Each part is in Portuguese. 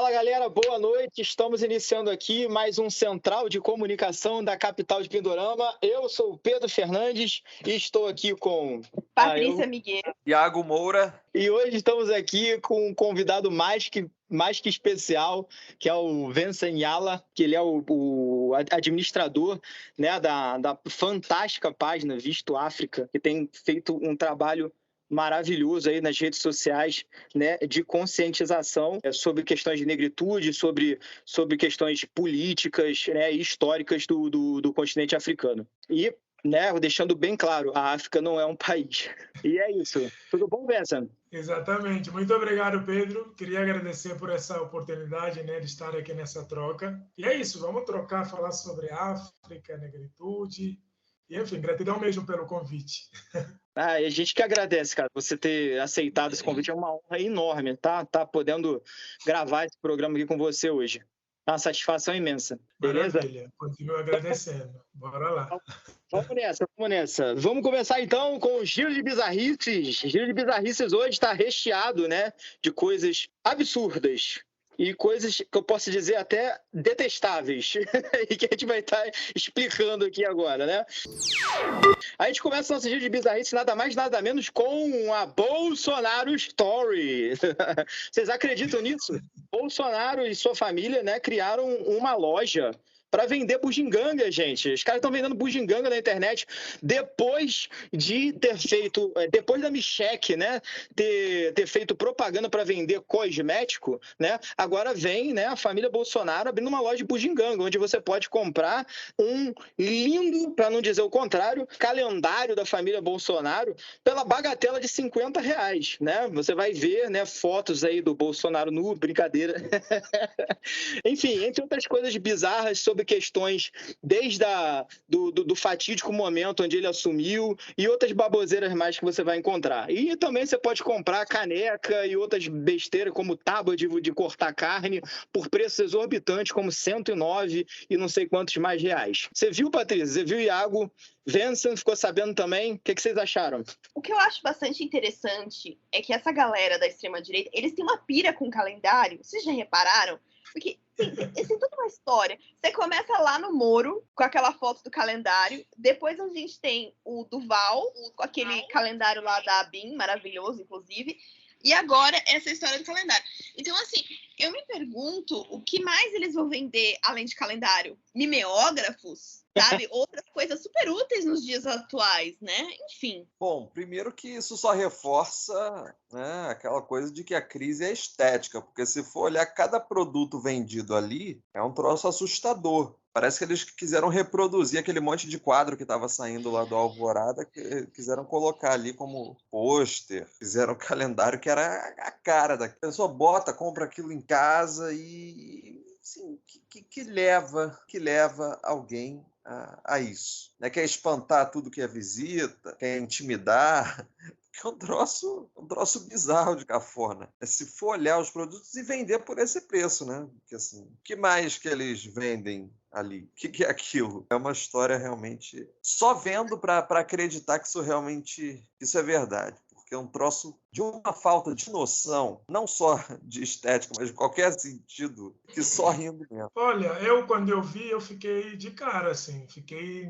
Fala galera, boa noite. Estamos iniciando aqui mais um Central de Comunicação da capital de Pindorama. Eu sou o Pedro Fernandes e estou aqui com Patrícia Miguel, Iago Moura. E hoje estamos aqui com um convidado mais que especial, que é o Vincent Yala, que ele é o administrador, né, da fantástica página Visto África, que tem feito um trabalho maravilhoso aí nas redes sociais, né, de conscientização sobre questões de negritude, sobre questões políticas, né, e históricas do continente africano. E, né, deixando bem claro, a África não é um país. E é isso. Tudo bom, Vincent? Exatamente. Muito obrigado, Pedro. Queria agradecer por essa oportunidade, né, de estar aqui nessa troca. E é isso, vamos trocar, falar sobre África, negritude. E, enfim, gratidão mesmo pelo convite. A gente que agradece, cara, você ter aceitado esse convite. É uma honra enorme, tá podendo gravar esse programa aqui com você hoje. É uma satisfação imensa. Beleza? Maravilha. Continuo agradecendo. Bora lá. Vamos nessa. Vamos começar então com o Giro de Bizarrices. O Giro de Bizarrices hoje está recheado, né, de coisas absurdas. E coisas que eu posso dizer até detestáveis, e que a gente vai estar explicando aqui agora, né? A gente começa o nosso giro de bizarrice nada mais, nada menos com a Bolsonaro Story. Vocês acreditam nisso? Bolsonaro e sua família, né, criaram uma loja para vender bugiganga, gente. Os caras estão vendendo bugiganga na internet depois de ter feito, depois da Micheque, né, ter feito propaganda para vender cosmético, né? Agora vem, né, a família Bolsonaro abrindo uma loja de bugiganga, onde você pode comprar um lindo, para não dizer o contrário, calendário da família Bolsonaro pela bagatela de R$50, né? Você vai ver, né, fotos aí do Bolsonaro nu, brincadeira. Enfim, entre outras coisas bizarras sobre questões desde do fatídico momento onde ele assumiu e outras baboseiras mais que você vai encontrar. E também você pode comprar caneca e outras besteiras como tábua de cortar carne por preços exorbitantes como 109 e não sei quantos mais reais. Você viu, Patrícia? Você viu, Iago? Vincent ficou sabendo também? O que vocês acharam? O que eu acho bastante interessante é que essa galera da extrema-direita, eles têm uma pira com calendário. Vocês já repararam? Porque tem toda uma história. Você começa lá no Moro, com aquela foto do calendário. Depois a gente tem o Duval, com aquele calendário lá da ABIN, maravilhoso, inclusive. E agora essa história do calendário. Então, assim, eu me pergunto o que mais eles vão vender além de calendário? Mimeógrafos? Sabe? Outras coisas super úteis nos dias atuais, né? Enfim. Bom, primeiro que isso só reforça, né, aquela coisa de que a crise é estética, porque se for olhar cada produto vendido ali, é um troço assustador. Parece que eles quiseram reproduzir aquele monte de quadro que estava saindo lá do Alvorada, que quiseram colocar ali como pôster, fizeram um calendário que era a cara da pessoa, compra aquilo em casa e assim, que leva alguém a isso, né? Quer espantar tudo que é visita, quer intimidar, que é um troço bizarro de cafona. Se for olhar os produtos e vender por esse preço, né? Porque, assim, o que mais que eles vendem ali? O que é aquilo? É uma história realmente... Só vendo para acreditar que isso é verdade. Porque é um troço de uma falta de noção, não só de estética, mas de qualquer sentido, que só rindo mesmo. Olha, quando eu vi, eu fiquei de cara, assim,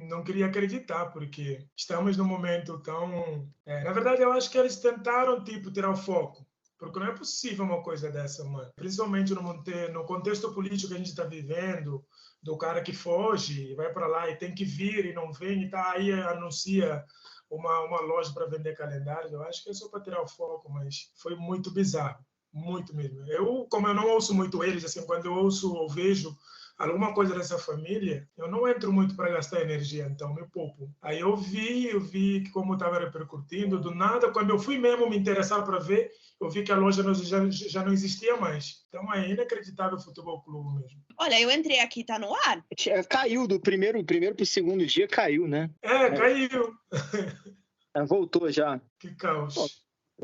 não queria acreditar, porque estamos num momento tão... na verdade, eu acho que eles tentaram, tirar o foco, porque não é possível uma coisa dessa, mano. Principalmente no contexto político que a gente está vivendo, do cara que foge, vai para lá e tem que vir e não vem, e tá aí, anuncia uma loja para vender calendários. Eu acho que é só para tirar o foco, mas foi muito bizarro, muito mesmo. Como eu não ouço muito eles, assim, quando eu ouço ou vejo alguma coisa dessa família, eu não entro muito para gastar energia, então me poupo. Aí eu vi que como estava repercutindo, do nada, quando eu fui mesmo me interessar para ver, eu vi que a loja já não existia mais. Então é inacreditável o Futebol Clube mesmo. Olha, eu entrei aqui, tá no ar? Caiu do primeiro pro segundo dia, caiu, né? Caiu. Voltou já. Que caos. Pô,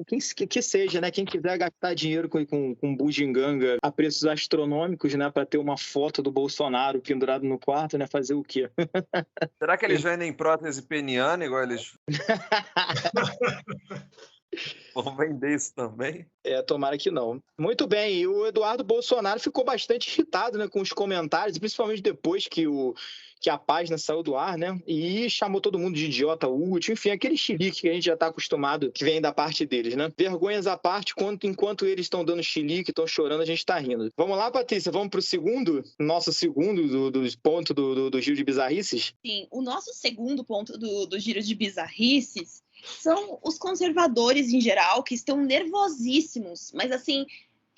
que seja, né? Quem quiser gastar dinheiro com bugiganga a preços astronômicos, né? Para ter uma foto do Bolsonaro pendurado no quarto, né? Fazer o quê? Será que eles vendem prótese peniana igual eles... Vão vender isso também? Tomara que não. Muito bem, e o Eduardo Bolsonaro ficou bastante irritado, né, com os comentários, principalmente depois que a página saiu do ar, né, e chamou todo mundo de idiota útil, enfim, aquele chilique que a gente já está acostumado, que vem da parte deles, né. Vergonhas à parte, enquanto eles estão dando chilique, estão chorando, a gente está rindo. Vamos lá, Patrícia, vamos para o nosso segundo dos pontos do Giro de Bizarrices? Sim, o nosso segundo ponto do Giro de Bizarrices são os conservadores em geral, que estão nervosíssimos, mas assim,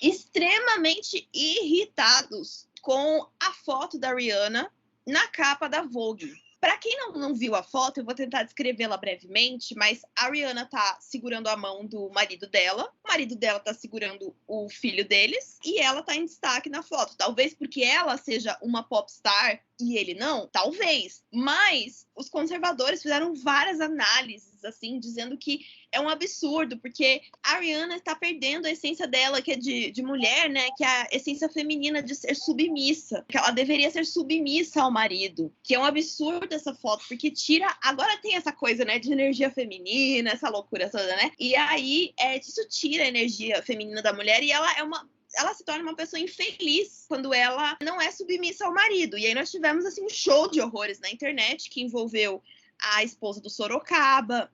extremamente irritados com a foto da Rihanna na capa da Vogue. Para quem não viu a foto, eu vou tentar descrevê-la brevemente, mas a Rihanna tá segurando a mão do marido dela, o marido dela tá segurando o filho deles, e ela tá em destaque na foto. Talvez porque ela seja uma popstar e ele não? Talvez. Mas os conservadores fizeram várias análises, assim, dizendo que é um absurdo, porque a Rihanna está perdendo a essência dela, que é de mulher, né? Que é a essência feminina de ser submissa. Que ela deveria ser submissa ao marido. Que é um absurdo essa foto, porque tira... Agora tem essa coisa, né? De energia feminina, essa loucura toda, né? E aí, isso tira a energia feminina da mulher e ela se torna uma pessoa infeliz quando ela não é submissa ao marido. E aí nós tivemos assim um show de horrores na internet que envolveu a esposa do Sorocaba,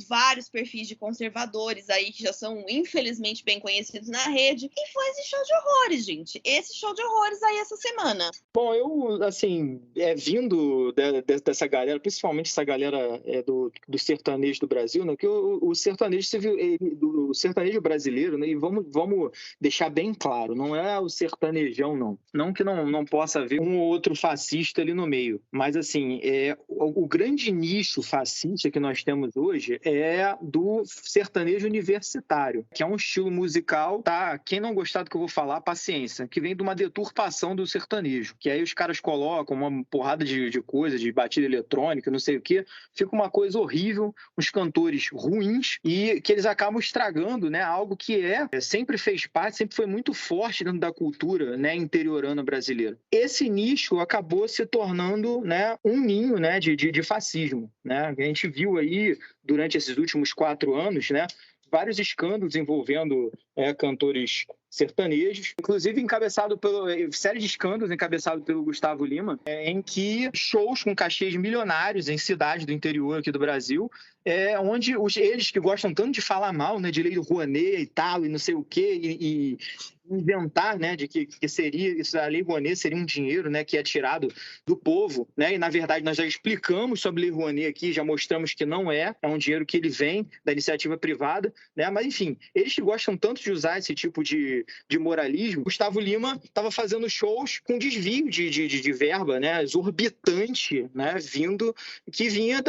vários perfis de conservadores aí que já são infelizmente bem conhecidos na rede. E foi esse show de horrores, gente. Esse show de horrores aí essa semana. Bom, eu, assim, vindo dessa galera, principalmente essa galera do sertanejo do Brasil, né? Que o sertanejo civil, do sertanejo brasileiro, né? E vamos deixar bem claro, não é o sertanejão, não. Não que não possa haver um ou outro fascista ali no meio. Mas, assim, o grande nicho fascista que nós temos hoje é do sertanejo universitário, que é um estilo musical, tá? Quem não gostar do que eu vou falar, paciência, que vem de uma deturpação do sertanejo, que aí os caras colocam uma porrada de coisa, de batida eletrônica, não sei o quê, fica uma coisa horrível, uns cantores ruins, e que eles acabam estragando, né, algo que sempre fez parte, sempre foi muito forte dentro da cultura, né, interiorana brasileira. Esse nicho acabou se tornando, né, um ninho, né, de fascismo, né? A gente viu aí, durante esses últimos 4 anos, né, vários escândalos envolvendo cantores sertanejos, inclusive série de escândalos encabeçado pelo Gustavo Lima, em que shows com cachês milionários em cidades do interior aqui do Brasil, onde eles que gostam tanto de falar mal, né, de Lei do Rouanet e tal, e não sei o quê, e inventar, né, de que a Lei Rouanet seria um dinheiro, né, que é tirado do povo, né, e na verdade nós já explicamos sobre a Lei Rouanet aqui, já mostramos que não é um dinheiro que ele vem da iniciativa privada, né, mas enfim, eles que gostam tanto de usar esse tipo de moralismo, Gustavo Lima estava fazendo shows com desvio de verba, né, exorbitante, né, que vinha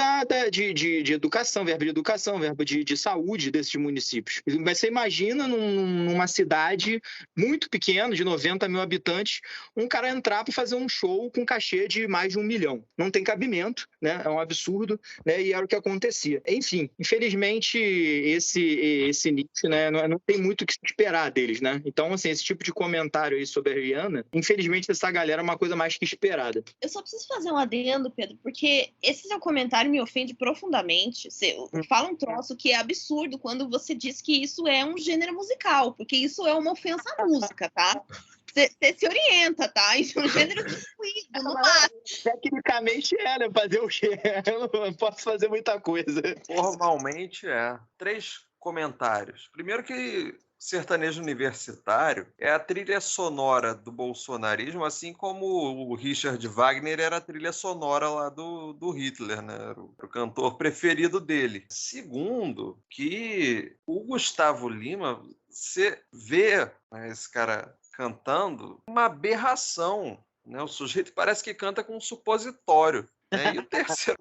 de educação, verba de educação, verba de saúde desses municípios. Mas você imagina numa cidade muito pequena, de 90 mil habitantes, um cara entrar para fazer um show com cachê de mais de 1 milhão. Não tem cabimento, né, é um absurdo, né, e era o que acontecia. Enfim, infelizmente, esse nicho, né, não tem muito o que esperar deles, né? Então, assim, esse tipo de comentário aí sobre a Rihanna, infelizmente, essa galera é uma coisa mais que esperada. Eu só preciso fazer um adendo, Pedro, porque esse seu comentário me ofende profundamente. Você fala um troço que é absurdo quando você diz que isso é um gênero musical, porque isso é uma ofensa à música, tá? Você se orienta, tá? Isso é um gênero distribuído, não há. Tecnicamente né? Fazer o quê? Eu não posso fazer muita coisa. Formalmente 3 comentários. Primeiro que sertanejo universitário é a trilha sonora do bolsonarismo, assim como o Richard Wagner era a trilha sonora lá do Hitler, né? Era o cantor preferido dele. Segundo, que o Gustavo Lima, você vê, né, esse cara cantando, uma aberração, né? O sujeito parece que canta com um supositório, né? E o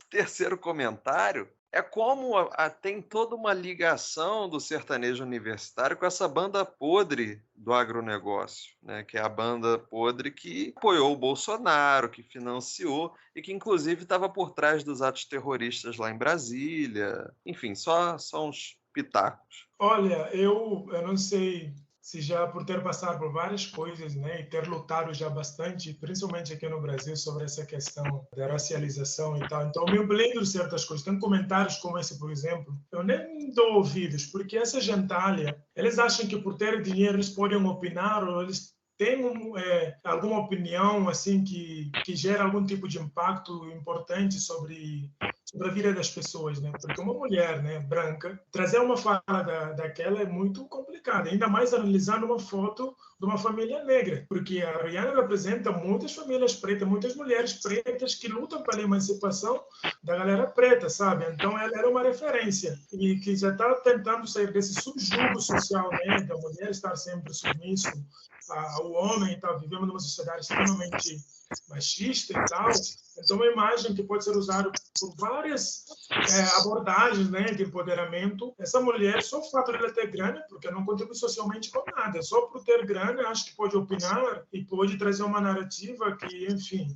terceiro comentário é como tem toda uma ligação do sertanejo universitário com essa banda podre do agronegócio, né? Que é a banda podre que apoiou o Bolsonaro, que financiou e que, inclusive, estava por trás dos atos terroristas lá em Brasília. Enfim, só uns pitacos. Olha, eu não sei se já por ter passado por várias coisas, né, e ter lutado já bastante, principalmente aqui no Brasil, sobre essa questão da racialização e tal. Então, eu me lembro de certas coisas. Tem comentários como esse, por exemplo, eu nem dou ouvidos, porque essa gentalha, eles acham que por ter dinheiro eles podem opinar, ou eles têm alguma opinião assim que gera algum tipo de impacto importante sobre a vida das pessoas, né? Porque uma mulher, né, branca, trazer uma fala daquela é muito complicado, ainda mais analisando uma foto de uma família negra, porque a Rihanna representa muitas famílias pretas, muitas mulheres pretas que lutam pela emancipação da galera preta, sabe? Então ela era uma referência e que já está tentando sair desse subjugo social, né, da mulher estar sempre submisso ao homem e tal. Vivemos numa sociedade extremamente machista e tal. Então, uma imagem que pode ser usada por várias abordagens, né, de empoderamento. Essa mulher, só o fato de ela ter grana, porque não contribui socialmente com nada, só por ter grana, acho que pode opinar e pode trazer uma narrativa que, enfim,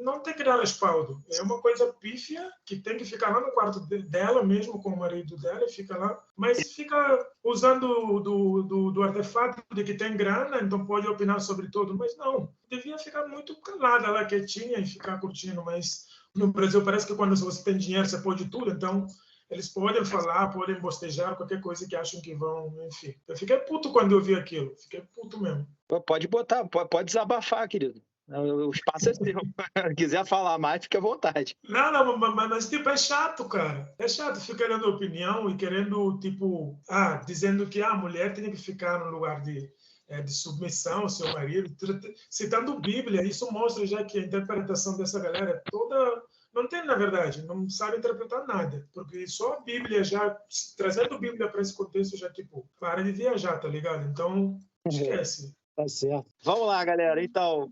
não tem que dar respaldo. É uma coisa pífia que tem que ficar lá no quarto dela, mesmo com o marido dela, e fica lá. Mas fica usando do artefato de que tem grana, então pode opinar sobre tudo. Mas não, devia ficar muito calada lá, quietinha, e ficar curtindo. Mas no Brasil parece que quando você tem dinheiro, você pode tudo. Então eles podem falar, podem bostejar, qualquer coisa que acham que vão, enfim. Eu fiquei puto quando eu vi aquilo. Fiquei puto mesmo. Pode botar, pode desabafar, querido. O espaço é seu. Se quiser falar mais, fique à vontade. Não, mas tipo, é chato, cara. É chato ficar dando opinião e querendo, tipo, dizendo que a mulher tem que ficar no lugar de submissão ao seu marido, citando Bíblia. Isso mostra já que a interpretação dessa galera é toda... Não tem, na verdade, não sabe interpretar nada. Porque só a Bíblia já, trazendo Bíblia para esse contexto, já, tipo, para de viajar, tá ligado? Então, esquece. Tá certo. Vamos lá, galera. Então,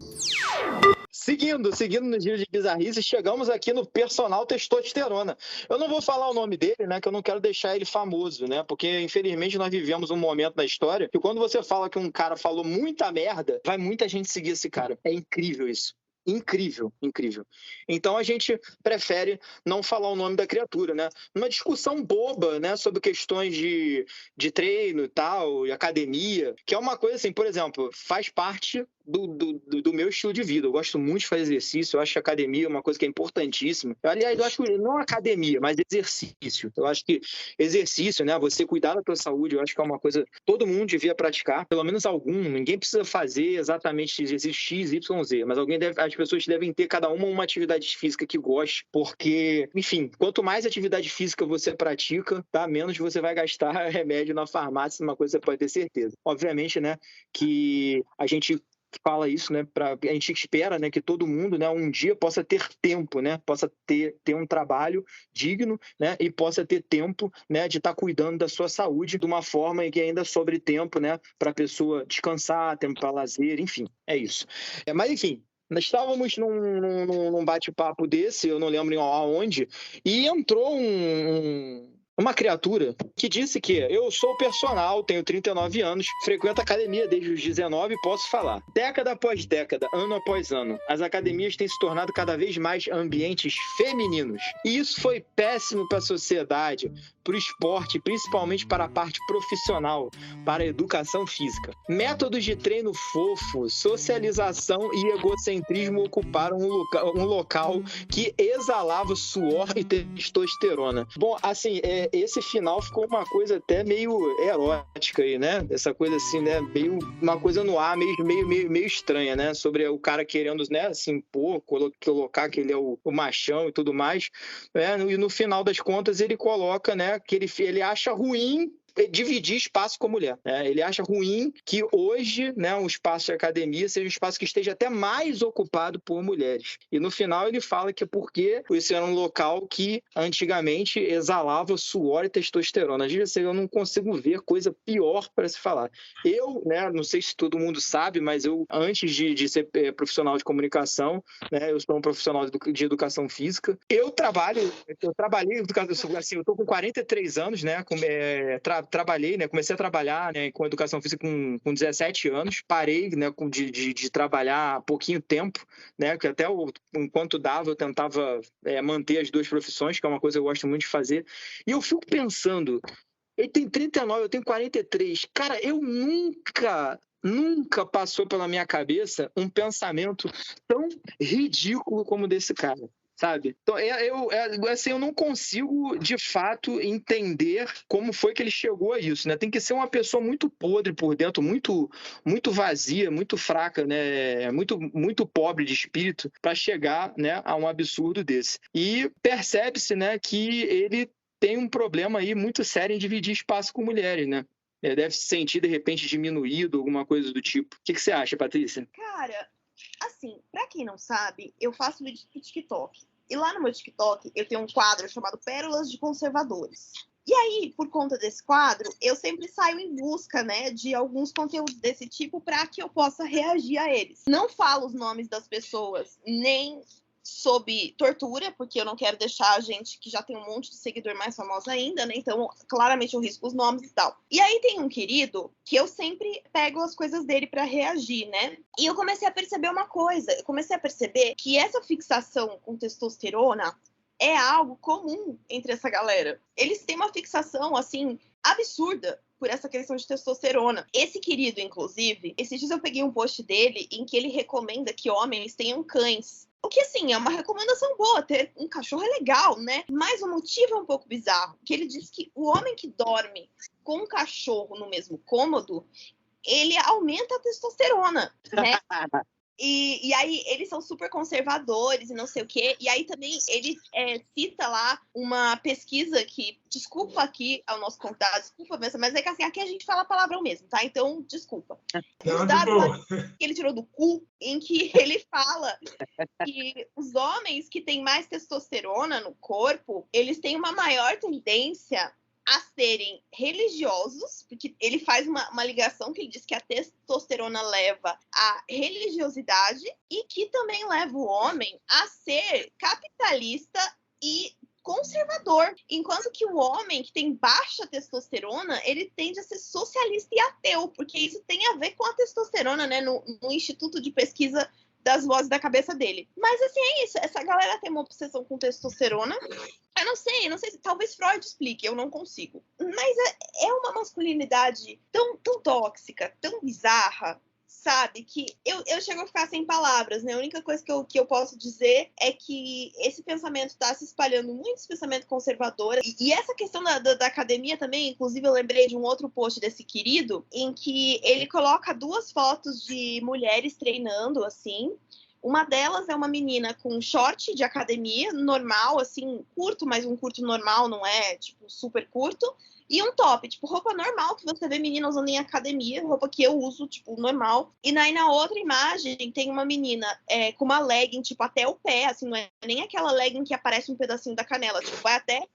seguindo no giro de bizarrice, chegamos aqui no personal testosterona. Eu não vou falar o nome dele, né, que eu não quero deixar ele famoso, né, porque infelizmente nós vivemos um momento na história que quando você fala que um cara falou muita merda, vai muita gente seguir esse cara. É incrível isso. Incrível, incrível. Então a gente prefere não falar o nome da criatura, né? Uma discussão boba, né, sobre questões de treino e tal, e academia, que é uma coisa assim, por exemplo, faz parte do meu estilo de vida. Eu gosto muito de fazer exercício, eu acho que academia é uma coisa que é importantíssima. Aliás, eu acho que não academia, mas exercício. Eu acho que exercício, né, você cuidar da tua saúde, eu acho que é uma coisa que todo mundo devia praticar, pelo menos algum. Ninguém precisa fazer exatamente exercício X, Y, Z, mas as pessoas devem ter cada uma atividade física que goste, porque, enfim, quanto mais atividade física você pratica, tá, menos você vai gastar remédio na farmácia, uma coisa você pode ter certeza. Obviamente, né, que a gente fala isso, né, a gente espera, né, que todo mundo, né, um dia possa ter tempo, né, possa ter um trabalho digno, né, e possa ter tempo, né, de estar cuidando da sua saúde de uma forma em que ainda sobre tempo, né, para a pessoa descansar, tempo para lazer, enfim, é isso. Mas, enfim, nós estávamos num bate-papo desse, eu não lembro aonde, e entrou uma criatura que disse que eu sou personal, tenho 39 anos, frequento academia desde os 19 e posso falar. Década após década, ano após ano, as academias têm se tornado cada vez mais ambientes femininos. E isso foi péssimo para a sociedade, para o esporte, principalmente para a parte profissional, para a educação física. Métodos de treino fofo, socialização e egocentrismo ocuparam um local que exalava suor e testosterona. Bom, assim, esse final ficou uma coisa até meio erótica aí, né? Essa coisa assim, né? Meio uma coisa no ar, meio estranha, né? Sobre o cara querendo, né? Assim, colocar que ele é o machão e tudo mais, né? E no final das contas ele coloca, né? Que ele acha ruim dividir espaço com mulher, né? Ele acha ruim que hoje, né, um espaço de academia seja um espaço que esteja até mais ocupado por mulheres. E no final ele fala que é porque esse era um local que antigamente exalava suor e testosterona. Eu não consigo ver coisa pior para se falar. Eu, né, não sei se todo mundo sabe, mas eu, antes de ser profissional de comunicação, né, eu sou um profissional de educação física. Eu trabalhei em educação, assim, eu estou com 43 anos, né, trabalhei, né, comecei a trabalhar, né, com educação física com 17 anos, parei, né, de trabalhar há pouquinho tempo, né, que até enquanto dava eu tentava manter as duas profissões, que é uma coisa que eu gosto muito de fazer, e eu fico pensando, Ele tem 39, eu tenho 43. Cara, eu nunca passou pela minha cabeça um pensamento tão ridículo como desse cara, sabe? Então, assim, eu não consigo, de fato, entender como foi que ele chegou a isso, né? Tem que ser uma pessoa muito podre por dentro, muito, muito vazia, muito fraca, né? Muito pobre de espírito para chegar, né, a um absurdo desse. E percebe-se, né, que ele tem um problema aí muito sério em dividir espaço com mulheres, né? Ele deve se sentir, de repente, diminuído, alguma coisa do tipo. O que você acha, Patrícia? Cara, assim, pra quem não sabe, eu faço vídeo pro TikTok. E lá no meu TikTok, eu tenho um quadro chamado Pérolas de Conservadores. E aí, por conta desse quadro, eu sempre saio em busca, né, de alguns conteúdos desse tipo para que eu possa reagir a eles. Não falo os nomes das pessoas, nem sob tortura, porque eu não quero deixar a gente que já tem um monte de seguidor mais famosa ainda, né? Então, claramente eu risco os nomes e tal. E aí tem um querido que eu sempre pego as coisas dele para reagir, né? E eu comecei a perceber uma coisa. Eu comecei a perceber que essa fixação com testosterona é algo comum entre essa galera. Eles têm uma fixação, assim, absurda por essa questão de testosterona. Esse querido, inclusive, esses dias eu peguei um post dele em que ele recomenda que homens tenham cães. O que, assim, é uma recomendação boa, ter um cachorro é legal, né? Mas o motivo é um pouco bizarro, que ele diz que o homem que dorme com um cachorro no mesmo cômodo, ele aumenta a testosterona, né? E aí eles são super conservadores e não sei o quê. E aí também ele cita lá uma pesquisa que, desculpa aqui ao nosso convidado, desculpa mesmo, mas é que assim, aqui a gente fala palavrão mesmo, tá? Então, desculpa. Os dados que ele tirou do cu, em que ele fala que os homens que têm mais testosterona no corpo, eles têm uma maior tendência a serem religiosos, porque ele faz uma ligação que ele diz que a testosterona leva à religiosidade e que também leva o homem a ser capitalista e conservador, enquanto que o homem que tem baixa testosterona, ele tende a ser socialista e ateu, porque isso tem a ver com a testosterona, né, no Instituto de Pesquisa das Vozes da cabeça dele. Mas assim, é isso, essa galera tem uma obsessão com testosterona. Eu não sei, talvez Freud explique, eu não consigo. Mas é uma masculinidade tão tóxica, tão bizarra, sabe? Que eu chego a ficar sem palavras, né? A única coisa que eu posso dizer é que esse pensamento está se espalhando muito, esse pensamento conservador. E essa questão da academia também, inclusive eu lembrei de um outro post desse querido, em que ele coloca 2 fotos de mulheres treinando, assim. Uma delas é uma menina com short de academia, normal, assim, curto, mas um curto normal, não é, tipo, super curto. E um top, tipo, roupa normal que você vê menina usando em academia, roupa que eu uso, tipo, normal. E aí na outra imagem tem uma menina com uma legging, tipo, até o pé, assim, não é nem aquela legging que aparece um pedacinho da canela, tipo, vai até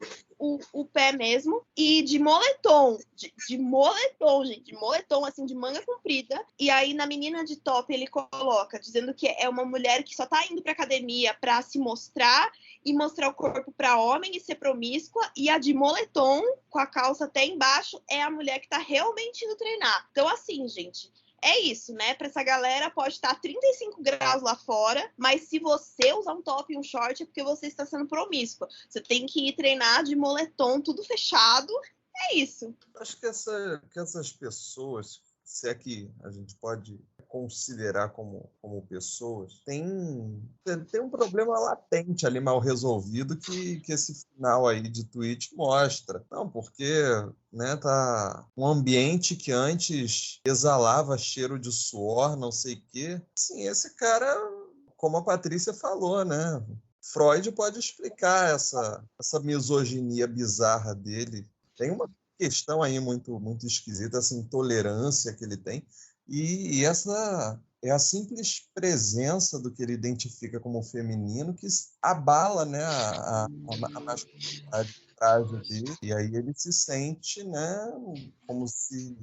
o pé mesmo. E de moletom, de moletom, gente, de moletom, assim, de manga comprida. E aí na menina de top ele coloca, dizendo que é uma mulher que só tá indo pra academia pra se mostrar e mostrar o corpo para homem e ser promíscua, e a de moletom, com a calça até embaixo, é a mulher que tá realmente indo treinar. Então, assim, gente, é isso, né? Para essa galera pode estar 35 graus lá fora, mas se você usar um top e um short é porque você está sendo promíscua. Você tem que ir treinar de moletom, tudo fechado. É isso. Acho que essas pessoas, se é que a gente pode considerar como pessoas, tem um problema latente ali mal resolvido que esse final aí de tweet mostra. Não, porque, né, tá um ambiente que antes exalava cheiro de suor, não sei o quê. Sim, esse cara, como a Patrícia falou, né? Freud pode explicar essa misoginia bizarra dele. Tem uma questão aí muito, muito esquisita, essa intolerância que ele tem. E essa é a simples presença do que ele identifica como feminino que abala, né, a masculinidade frágil dele. E aí ele se sente, né, como se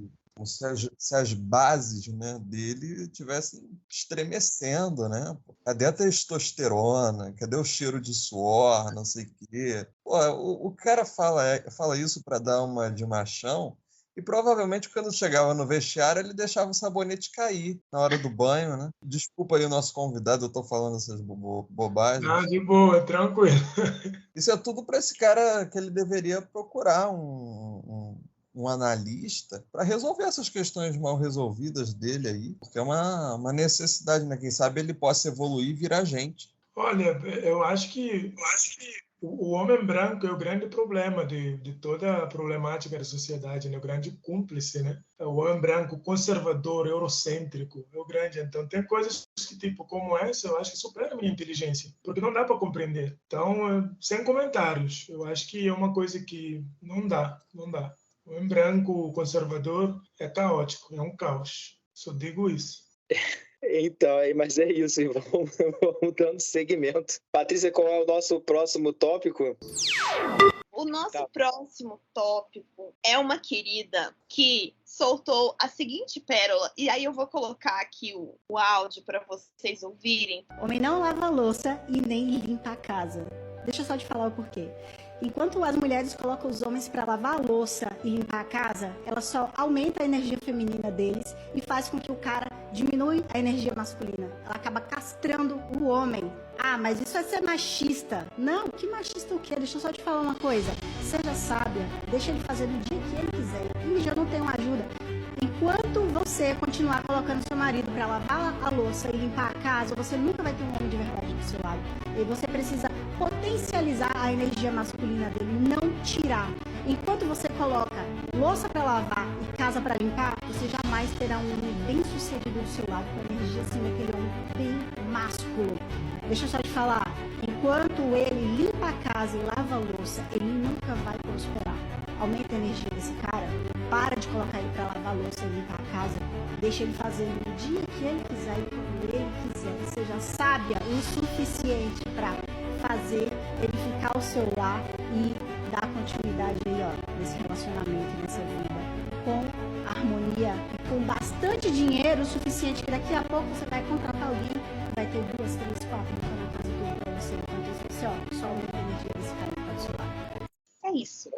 as bases, né, dele estivessem estremecendo, né? Cadê a testosterona? Cadê o cheiro de suor? Não sei o quê. Pô, o cara fala isso para dar uma de machão. E provavelmente quando chegava no vestiário ele deixava o sabonete cair na hora do banho, né? Desculpa aí o nosso convidado, eu tô falando essas bobagens. Ah, de boa, tranquilo. Isso é tudo para esse cara que ele deveria procurar um um analista para resolver essas questões mal resolvidas dele aí, porque é uma necessidade, né? Quem sabe ele possa evoluir e virar gente. Olha, eu acho que o homem branco é o grande problema de toda a problemática da sociedade, né? O grande cúmplice, né? O homem branco conservador, eurocêntrico, é o grande. Então, tem coisas que, tipo, como essa, eu acho que superam a minha inteligência, porque não dá para compreender. Então, sem comentários, eu acho que é uma coisa que não dá. O homem branco conservador é caótico, é um caos. Só digo isso. Então, mas é isso, vamos dando segmento. Patrícia, qual é o nosso próximo tópico? O nosso próximo tópico é uma querida que soltou a seguinte pérola, e aí eu vou colocar aqui o áudio para vocês ouvirem. Homem não lava louça e nem limpa a casa. Deixa eu só te falar o porquê. Enquanto as mulheres colocam os homens para lavar a louça e limpar a casa, ela só aumenta a energia feminina deles e faz com que o cara diminua a energia masculina. Ela acaba castrando o homem. Ah, mas isso é ser machista. Não, que machista o quê? Deixa eu só te falar uma coisa. Seja sábia, deixa ele fazer do dia que ele quiser. Ele já não tem uma ajuda. Enquanto você continuar colocando seu marido para lavar a louça e limpar a casa, você nunca vai ter um homem de verdade do seu lado. E você precisa potencializar a energia masculina dele, não tirar. Enquanto você coloca louça para lavar e casa para limpar, você jamais terá um homem bem sucedido do seu lado, com a energia assim daquele homem bem másculo. Deixa eu só te falar, enquanto ele limpa a casa e lava a louça, ele nunca vai prosperar. Aumenta a energia desse cara, para de colocar ele para lavar a louça e limpar a casa, deixa ele fazer no dia que ele quiser e quando ele quiser. Seja sábia o suficiente para fazer ele ficar ao seu lar e dar continuidade aí, ó, nesse relacionamento, nessa vida, com harmonia e com bastante dinheiro, o suficiente que daqui a pouco você vai contratar alguém, vai ter 2, 3, 4 na casa tudo para você. Então, você, ó, só aumenta a energia desse cara que tá do seu lado. É isso.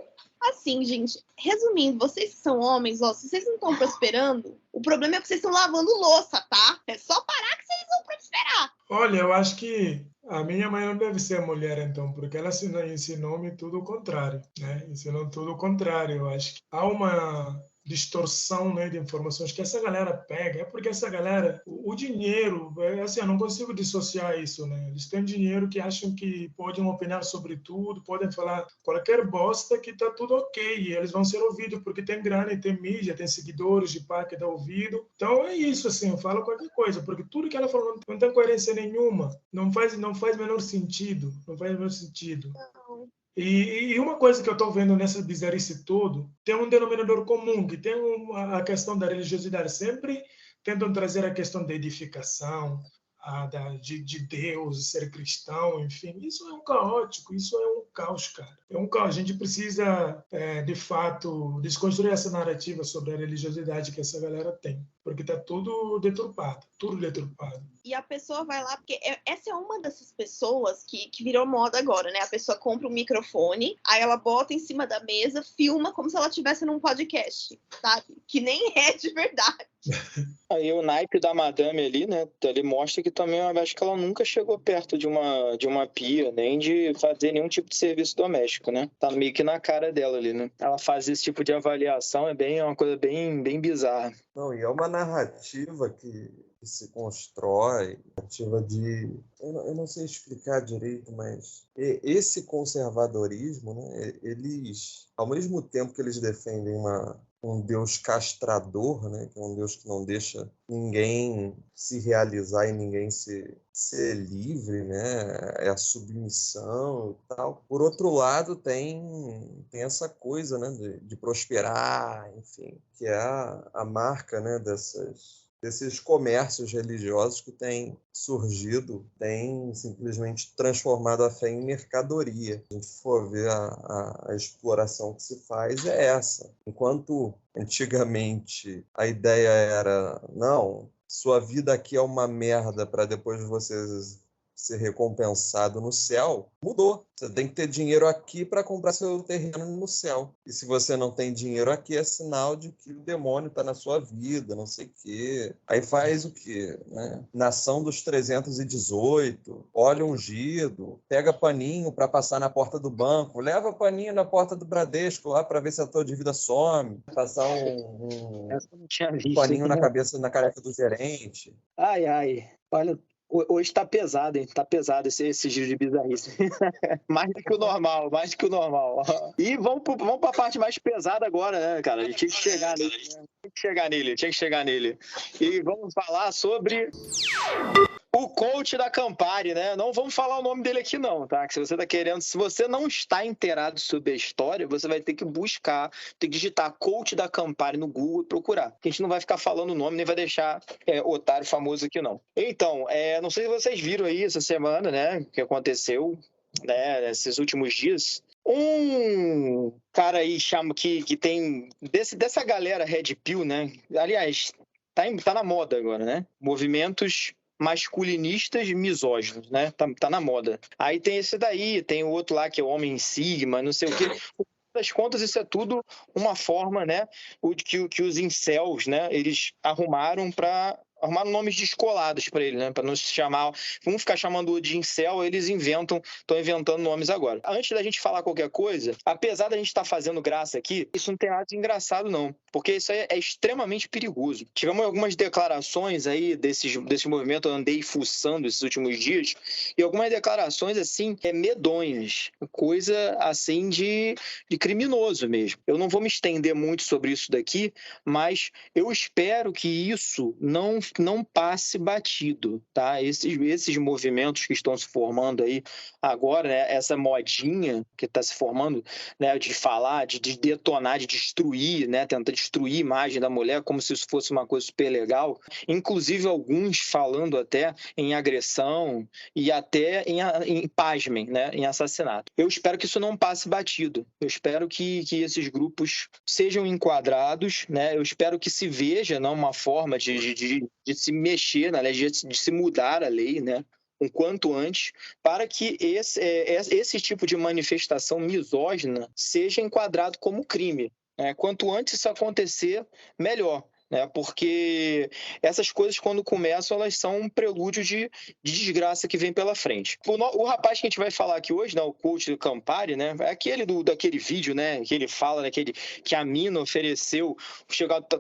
Assim, gente, resumindo, vocês que são homens, ó, se vocês não estão prosperando, o problema é que vocês estão lavando louça, tá? É só parar que vocês vão prosperar. Olha, eu acho que a minha mãe não deve ser mulher, então, porque ela ensinou-me tudo o contrário, né? Ensinou tudo o contrário. Eu acho que há uma distorção, né, de informações que essa galera pega. É porque essa galera, o dinheiro, assim, eu não consigo dissociar isso, né? Eles têm dinheiro que acham que podem opinar sobre tudo, podem falar qualquer bosta que tá tudo ok, e eles vão ser ouvidos porque tem grana e tem mídia, tem seguidores de pá que dá ouvido. Então é isso, assim, eu falo qualquer coisa, porque tudo que ela falou não tem coerência nenhuma, não faz menor sentido, não faz menor sentido. Não. E uma coisa que eu estou vendo nessa bizarrice todo, tem um denominador comum, que tem a questão da religiosidade. Sempre tentam trazer a questão da edificação, de Deus, ser cristão, enfim. Isso é um caótico, isso é um caos, cara. É um caos. A gente precisa, de fato, desconstruir essa narrativa sobre a religiosidade que essa galera tem, porque está tudo deturpado. E a pessoa vai lá, porque essa é uma dessas pessoas que virou moda agora, né? A pessoa compra um microfone, aí ela bota em cima da mesa, filma como se ela estivesse num podcast, sabe? Que nem é de verdade. Aí o naipe da madame ali, né? Ele mostra que também eu acho que ela nunca chegou perto de uma pia, nem de fazer nenhum tipo de serviço doméstico, né? Tá meio que na cara dela ali, né? Ela faz esse tipo de avaliação, é uma coisa bem bizarra. Não, e é uma narrativa que se constrói, narrativa de... Eu não sei explicar direito, mas esse conservadorismo, né? Eles, ao mesmo tempo que eles defendem um Deus castrador, né? Que é um Deus que não deixa ninguém se realizar e ninguém ser livre, né? É a submissão e tal. Por outro lado, tem essa coisa, né? De prosperar, enfim, que é a marca, né? Desses comércios religiosos que têm surgido, têm simplesmente transformado a fé em mercadoria. Se a gente for ver a exploração que se faz, é essa. Enquanto antigamente a ideia era, não, sua vida aqui é uma merda para depois você ser recompensado no céu, mudou. Você tem que ter dinheiro aqui para comprar seu terreno no céu. E se você não tem dinheiro aqui, é sinal de que o demônio está na sua vida, não sei o quê. Aí faz o quê? Né? Nação dos 318, óleo ungido, pega paninho para passar na porta do banco, leva paninho na porta do Bradesco lá para ver se a tua dívida some, passar um paninho na cabeça, na careca do gerente. Ai. Olha, hoje tá pesado, hein? Tá pesado esse giro de bizarrice. Mais do que o normal. E vamos pra parte mais pesada agora, né, cara? A gente tinha que chegar nele. Tinha que chegar nele. E vamos falar sobre o coach da Campari, né? Não vamos falar o nome dele aqui não, tá? Que se você não está inteirado sobre a história, você vai ter que buscar, tem que digitar coach da Campari no Google e procurar. A gente não vai ficar falando o nome, nem vai deixar otário famoso aqui não. Então, não sei se vocês viram aí essa semana, né? O que aconteceu, né? Nesses últimos dias. Um cara aí que tem dessa galera Red Pill, né? Aliás, tá na moda agora, né? Movimentos masculinistas misóginos, né? Tá na moda. Aí tem esse daí, tem o outro lá que é o Homem Sigma, não sei o quê. No fim das contas, isso é tudo uma forma, né? Que os incels, né? Eles arrumaram nomes descolados para ele, né? Para não se chamar, vamos ficar chamando de incel, eles estão inventando nomes agora. Antes da gente falar qualquer coisa, apesar da gente estar fazendo graça aqui, isso não tem nada de engraçado não, porque isso aí é extremamente perigoso. Tivemos algumas declarações aí desse movimento, eu andei fuçando esses últimos dias, e algumas declarações assim, medonhas, coisa assim de criminoso mesmo. Eu não vou me estender muito sobre isso daqui, mas eu espero que isso não passe batido, tá? Esses movimentos que estão se formando aí agora, né? Essa modinha que está se formando, né? De falar, de detonar, de destruir, né? Tentar destruir a imagem da mulher como se isso fosse uma coisa super legal. Inclusive alguns falando até em agressão e até em pasmem, né? Em assassinato. Eu espero que isso não passe batido. Eu espero que esses grupos sejam enquadrados, né? Eu espero que se veja, não, uma forma de se mexer na lei, de se mudar a lei, né? O quanto antes, para que esse tipo de manifestação misógina seja enquadrado como crime. Né? Quanto antes isso acontecer, melhor. Né? Porque essas coisas, quando começam, elas são um prelúdio de desgraça que vem pela frente. O rapaz que a gente vai falar aqui hoje, né, o coach do Campari, né, é aquele daquele vídeo, né, que ele fala, né, que a mina ofereceu,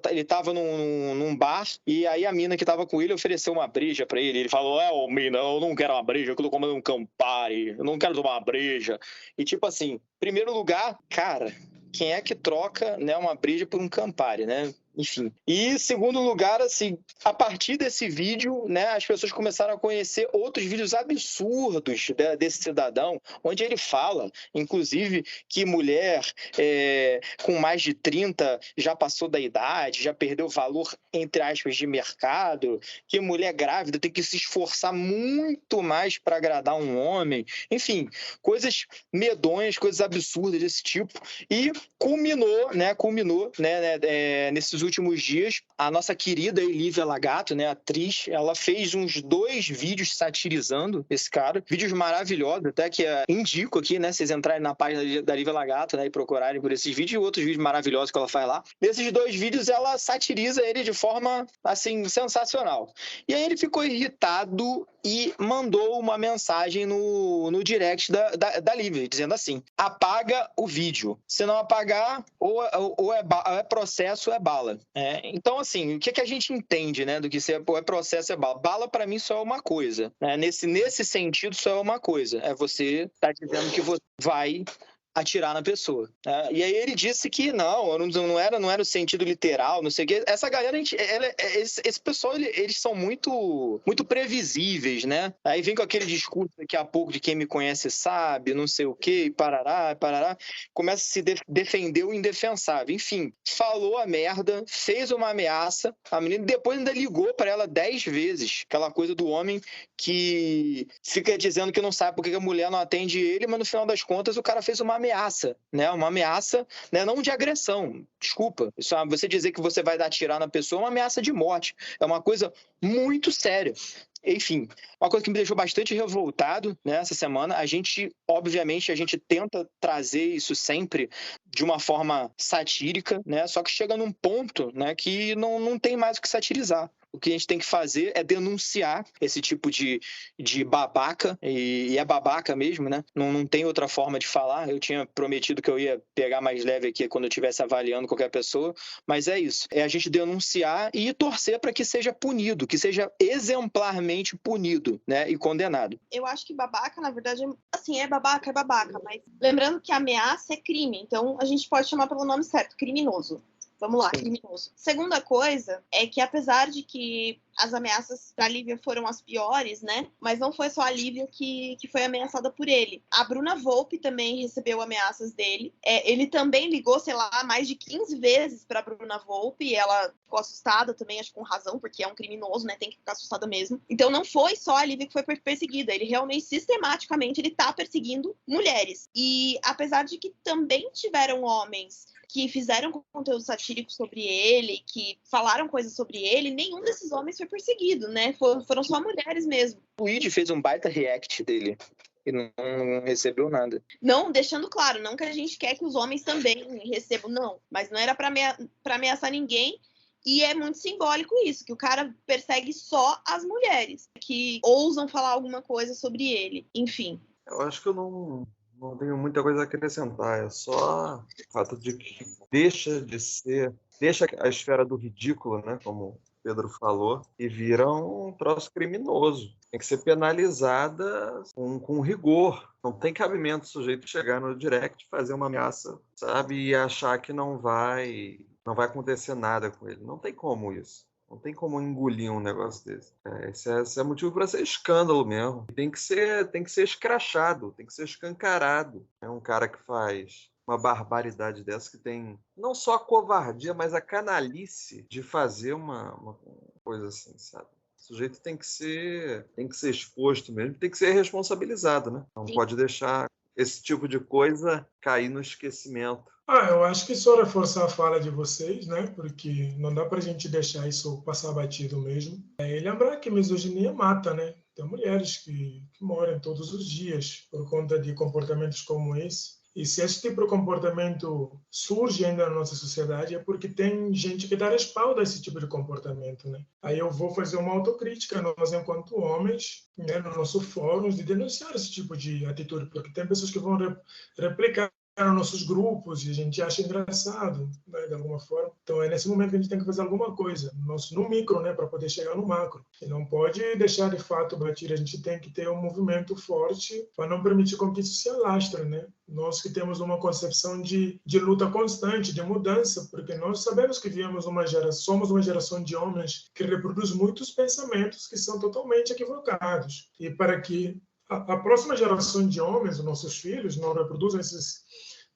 ele estava num bar, e aí a mina que estava com ele ofereceu uma breja para ele. Ele falou, mina, eu não quero uma breja, eu tô comendo um Campari, eu não quero tomar uma breja. E tipo assim, em primeiro lugar, cara, quem é que troca, né, uma breja por um Campari, né? Enfim. E, segundo lugar, assim, a partir desse vídeo, né, as pessoas começaram a conhecer outros vídeos absurdos desse cidadão, onde ele fala, inclusive, que mulher com mais de 30 já passou da idade, já perdeu valor, entre aspas, de mercado, que mulher grávida tem que se esforçar muito mais para agradar um homem. Enfim, coisas medonhas, coisas absurdas desse tipo. E culminou, né, nesses últimos dias, a nossa querida Lívia Lagato, né, atriz, ela fez uns 2 vídeos satirizando esse cara, vídeos maravilhosos, até que indico aqui, né, vocês entrarem na página da Lívia Lagato, né, e procurarem por esses vídeos e outros vídeos maravilhosos que ela faz lá. Nesses 2 vídeos, ela satiriza ele de forma, assim, sensacional. E aí ele ficou irritado e mandou uma mensagem no direct da Lívia, dizendo assim, apaga o vídeo. Se não apagar, ou é processo ou é bala. Então, assim, o que a gente entende, né, do que é processo é bala? Bala, para mim, só é uma coisa. Né? Nesse sentido, só é uma coisa. É você tá dizendo que você vai atirar na pessoa. E aí ele disse que não era o sentido literal, não sei o quê. Essa galera, esse pessoal, eles são muito, muito previsíveis, né? Aí vem com aquele discurso daqui a pouco de quem me conhece sabe, não sei o quê, e parará, começa a se defender o indefensável. Enfim, falou a merda, fez uma ameaça, a menina depois ainda ligou para ela 10 vezes, aquela coisa do homem que fica dizendo que não sabe por que a mulher não atende ele, mas no final das contas o cara fez uma ameaça, né? Uma ameaça, né? Não de agressão, desculpa. Você dizer que você vai dar tirar na pessoa é uma ameaça de morte. É uma coisa muito séria. Enfim, uma coisa que me deixou bastante revoltado, né, essa semana, obviamente, a gente tenta trazer isso sempre de uma forma satírica, né, só que chega num ponto, né, que não tem mais o que satirizar. O que a gente tem que fazer é denunciar esse tipo de babaca, e é babaca mesmo, né? Não tem outra forma de falar. Eu tinha prometido que eu ia pegar mais leve aqui quando eu estivesse avaliando qualquer pessoa, mas é isso. É a gente denunciar e torcer para que seja punido, que seja exemplarmente punido, né? E condenado. Eu acho que babaca, na verdade, assim, é babaca, mas lembrando que ameaça é crime, então a gente pode chamar pelo nome certo, criminoso. Vamos lá, criminoso. Segunda coisa é que, apesar de que as ameaças da Lívia foram as piores, né? Mas não foi só a Lívia que foi ameaçada por ele. A Bruna Volpe também recebeu ameaças dele. Ele também ligou, sei lá, mais de 15 vezes pra Bruna Volpe e ela ficou assustada também, acho que com razão, porque é um criminoso, né? Tem que ficar assustada mesmo. Então não foi só a Lívia que foi perseguida. Ele realmente, sistematicamente, ele tá perseguindo mulheres. E apesar de que também tiveram homens que fizeram conteúdo satírico sobre ele, que falaram coisas sobre ele, nenhum desses homens foi perseguido, né? Foram só mulheres mesmo. O Id fez um baita react dele e não recebeu nada. Não, deixando claro, não que a gente quer que os homens também recebam, não. Mas não era pra ameaçar ninguém. E é muito simbólico isso, que o cara persegue só as mulheres que ousam falar alguma coisa sobre ele. Enfim. Eu acho que eu não tenho muita coisa a acrescentar, é só o fato de que deixa a esfera do ridículo, né, como o Pedro falou, e vira um troço criminoso. Tem que ser penalizada com rigor. Não tem cabimento o sujeito chegar no direct, fazer uma ameaça, sabe, e achar que não vai acontecer nada com ele. Não tem como isso. Não tem como engolir um negócio desse. Esse é motivo para ser escândalo mesmo. Tem que ser escrachado, tem que ser escancarado. É um cara que faz uma barbaridade dessa, que tem não só a covardia, mas a canalice de fazer uma coisa assim, sabe? O sujeito tem que ser exposto mesmo, tem que ser responsabilizado, né? Não pode deixar esse tipo de coisa cair no esquecimento. Eu acho que só reforçar a fala de vocês, né? Porque não dá pra gente deixar isso passar batido mesmo. E lembrar que misoginia mata, né? Tem mulheres que morrem todos os dias por conta de comportamentos como esse. E se esse tipo de comportamento surge ainda na nossa sociedade é porque tem gente que dá respaldo a esse tipo de comportamento, né? Aí eu vou fazer uma autocrítica, nós enquanto homens, né, no nosso fórum, de denunciar esse tipo de atitude, porque tem pessoas que vão replicar nos nossos grupos e a gente acha engraçado, né, de alguma forma. Então é nesse momento que a gente tem que fazer alguma coisa, no micro, né, para poder chegar no macro. E não pode deixar de fato batir, a gente tem que ter um movimento forte para não permitir com que isso se alastre, né? Nós que temos uma concepção de luta constante, de mudança, porque nós sabemos que somos uma geração de homens que reproduz muitos pensamentos que são totalmente equivocados. E para que a próxima geração de homens, os nossos filhos, não reproduzam esses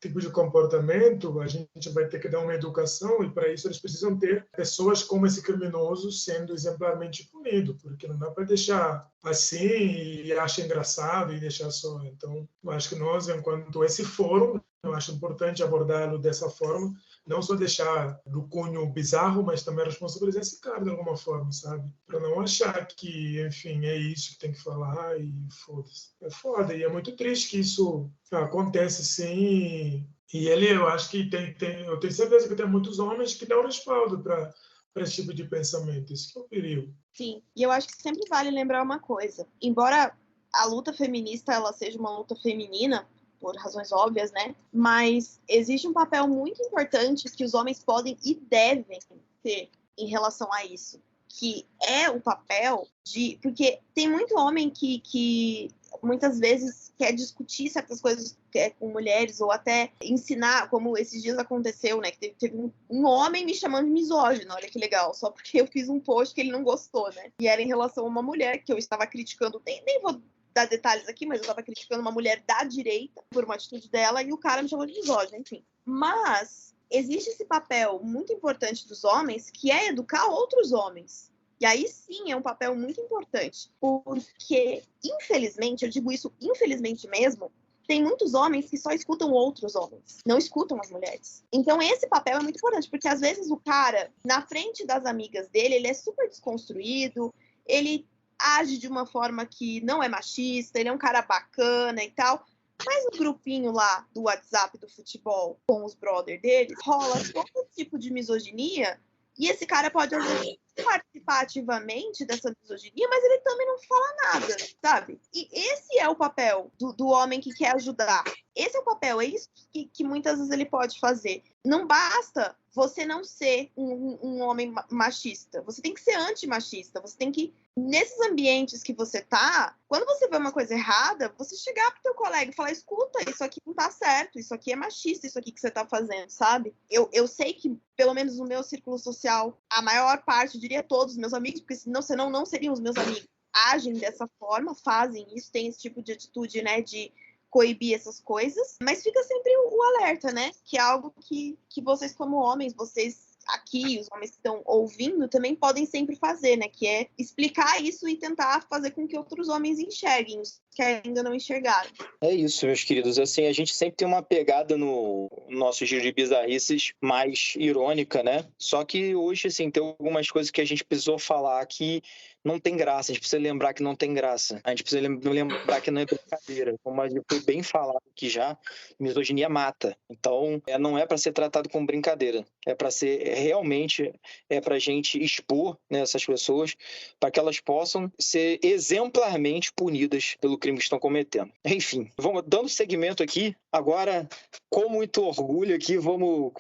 tipos de comportamento, a gente vai ter que dar uma educação, e para isso eles precisam ter pessoas como esse criminoso sendo exemplarmente punido, porque não dá para deixar assim e achar engraçado e deixar só. Então, eu acho que nós, enquanto esse fórum, eu acho importante abordá-lo dessa forma, não só deixar do cunho bizarro, mas também responsabilizar esse cara de alguma forma, sabe? Para não achar que, enfim, é isso que tem que falar e foda-se. É foda, e é muito triste que isso acontece sim. E eu acho que eu tenho certeza que tem muitos homens que dão respaldo para esse tipo de pensamento. Isso que é o perigo. Sim, e eu acho que sempre vale lembrar uma coisa. Embora a luta feminista ela seja uma luta feminina, por razões óbvias, né? Mas existe um papel muito importante que os homens podem e devem ter em relação a isso, que é o papel de... Porque tem muito homem que muitas vezes quer discutir certas coisas com mulheres ou até ensinar, como esses dias aconteceu, né? Que teve um homem me chamando de misógino, olha que legal, só porque eu fiz um post que ele não gostou, né? E era em relação a uma mulher que eu estava criticando, nem vou dar detalhes aqui, mas eu estava criticando uma mulher da direita por uma atitude dela e o cara me chamou de misógino, enfim. Mas existe esse papel muito importante dos homens, que é educar outros homens. E aí sim é um papel muito importante, porque, infelizmente, eu digo isso infelizmente mesmo, tem muitos homens que só escutam outros homens, não escutam as mulheres. Então esse papel é muito importante, porque às vezes o cara, na frente das amigas dele, ele é super desconstruído, ele age de uma forma que não é machista, ele é um cara bacana e tal, mas no grupinho lá do WhatsApp do futebol com os brothers deles, rola todo tipo de misoginia, e esse cara pode, às vezes, participar ativamente dessa misoginia, mas ele também não fala nada, sabe? E esse é o papel do homem que quer ajudar. Esse é o papel, é isso que muitas vezes ele pode fazer. Não basta você não ser um homem machista, você tem que ser antimachista, você tem que, nesses ambientes que você tá, quando você vê uma coisa errada, você chegar pro teu colega e falar, escuta, isso aqui não tá certo, isso aqui é machista, isso aqui que você tá fazendo, sabe? Eu sei que, pelo menos no meu círculo social, a maior parte, eu diria todos os meus amigos, porque senão não seriam os meus amigos, agem dessa forma, fazem isso, tem esse tipo de atitude, né, de coibir essas coisas, mas fica sempre o alerta, né, que é algo que vocês como homens, vocês aqui, os homens que estão ouvindo, também podem sempre fazer, né, que é explicar isso e tentar fazer com que outros homens enxerguem, os que ainda não enxergaram. É isso, meus queridos. Assim, a gente sempre tem uma pegada no nosso giro de bizarrices mais irônica, né? Só que hoje, assim, tem algumas coisas que a gente precisou falar que não tem graça. A gente precisa lembrar que não tem graça. A gente precisa lembrar que não é brincadeira. Como foi bem falado aqui já, misoginia mata. Então, não é para ser tratado como brincadeira. É para ser realmente, é para a gente expor, né, essas pessoas para que elas possam ser exemplarmente punidas pelo crime que estão cometendo. Enfim, vamos dando seguimento aqui. Agora, com muito orgulho aqui, vamos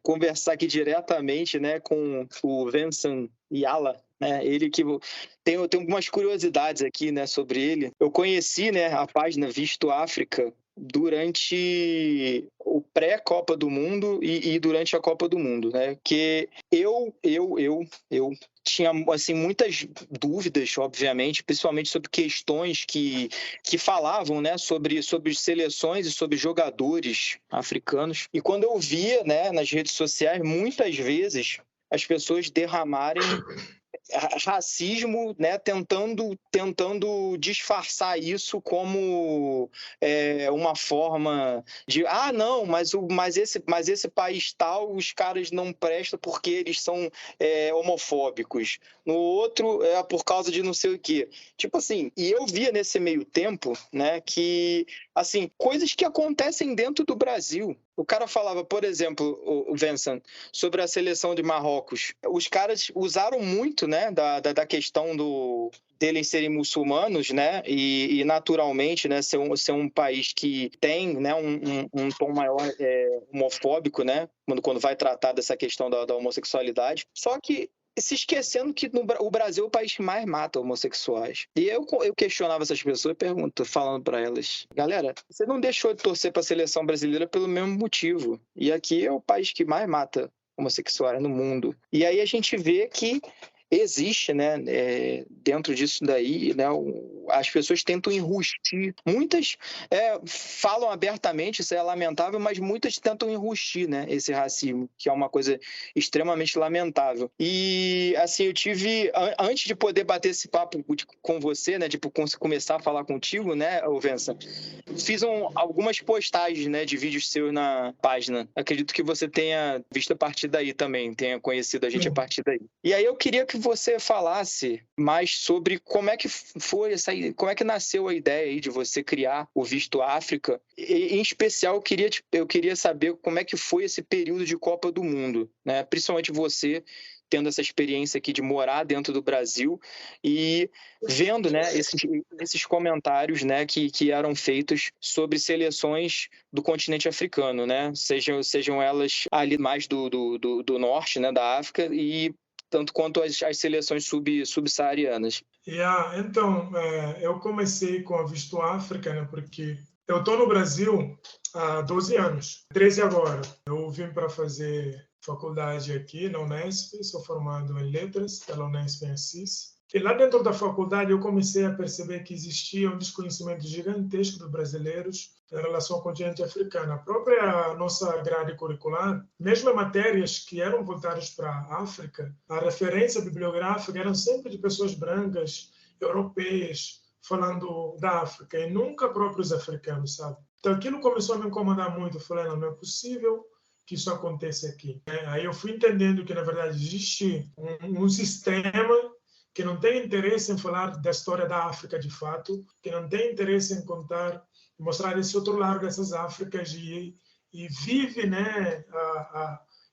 conversar aqui diretamente, né, com o Vincent Yala. Ele que tem algumas curiosidades aqui, né, sobre ele. Eu conheci, né, a página Visto África durante o pré-Copa do Mundo e durante a Copa do Mundo, né? Que eu tinha, assim, muitas dúvidas, obviamente, principalmente sobre questões que falavam, né, sobre seleções e sobre jogadores africanos. E quando eu via, né, nas redes sociais, muitas vezes as pessoas derramarem racismo, né, tentando disfarçar isso como uma forma de não, mas esse país tal, os caras não prestam porque eles são homofóbicos. No outro é por causa de não sei o quê. Tipo assim, e eu via nesse meio tempo, né, que assim, coisas que acontecem dentro do Brasil. O cara falava, por exemplo, o Vincent, sobre a seleção de Marrocos. Os caras usaram muito, né, da questão deles serem muçulmanos, né, e naturalmente, né, ser um país que tem, né, um tom maior homofóbico, né, quando vai tratar dessa questão da homossexualidade. Só que se esquecendo que o Brasil é o país que mais mata homossexuais. E eu questionava essas pessoas, falando para elas, galera, você não deixou de torcer para a seleção brasileira pelo mesmo motivo. E aqui é o país que mais mata homossexuais no mundo. E aí a gente vê que existe, né, dentro disso daí, né, as pessoas tentam enrustir. Muitas falam abertamente, isso é lamentável, mas muitas tentam enrustir, né, esse racismo, que é uma coisa extremamente lamentável. E, assim, eu tive, antes de poder bater esse papo com você, né, tipo, começar a falar contigo, né, Vincent, fiz algumas postagens, né, de vídeos seus na página. Acredito que você tenha visto a partir daí também, tenha conhecido a gente a partir daí. E aí eu queria que você falasse mais sobre como é que foi como é que nasceu a ideia aí de você criar o Visto África. E, em especial, eu queria saber como é que foi esse período de Copa do Mundo, né? Principalmente você tendo essa experiência aqui de morar dentro do Brasil e vendo, né, esses comentários, né, que eram feitos sobre seleções do continente africano, né? Sejam elas ali mais do norte, né, da África, e tanto quanto as seleções subsaarianas. Então, eu comecei com a Visto África, né, porque eu estou no Brasil há 12 anos, 13 agora. Eu vim para fazer faculdade aqui na Unesp, sou formado em Letras pela Unesp em Assis. E lá dentro da faculdade eu comecei a perceber que existia um desconhecimento gigantesco dos brasileiros em relação ao continente africano. A própria nossa grade curricular, mesmo em matérias que eram voltadas para a África, a referência bibliográfica eram sempre de pessoas brancas, europeias, falando da África e nunca próprios africanos, sabe? Então aquilo começou a me incomodar muito. Eu falei, não é possível que isso aconteça aqui. Aí eu fui entendendo que, na verdade, existe um sistema que não tem interesse em falar da história da África de fato, que não tem interesse em contar, mostrar esse outro lado dessas Áfricas e vive, né,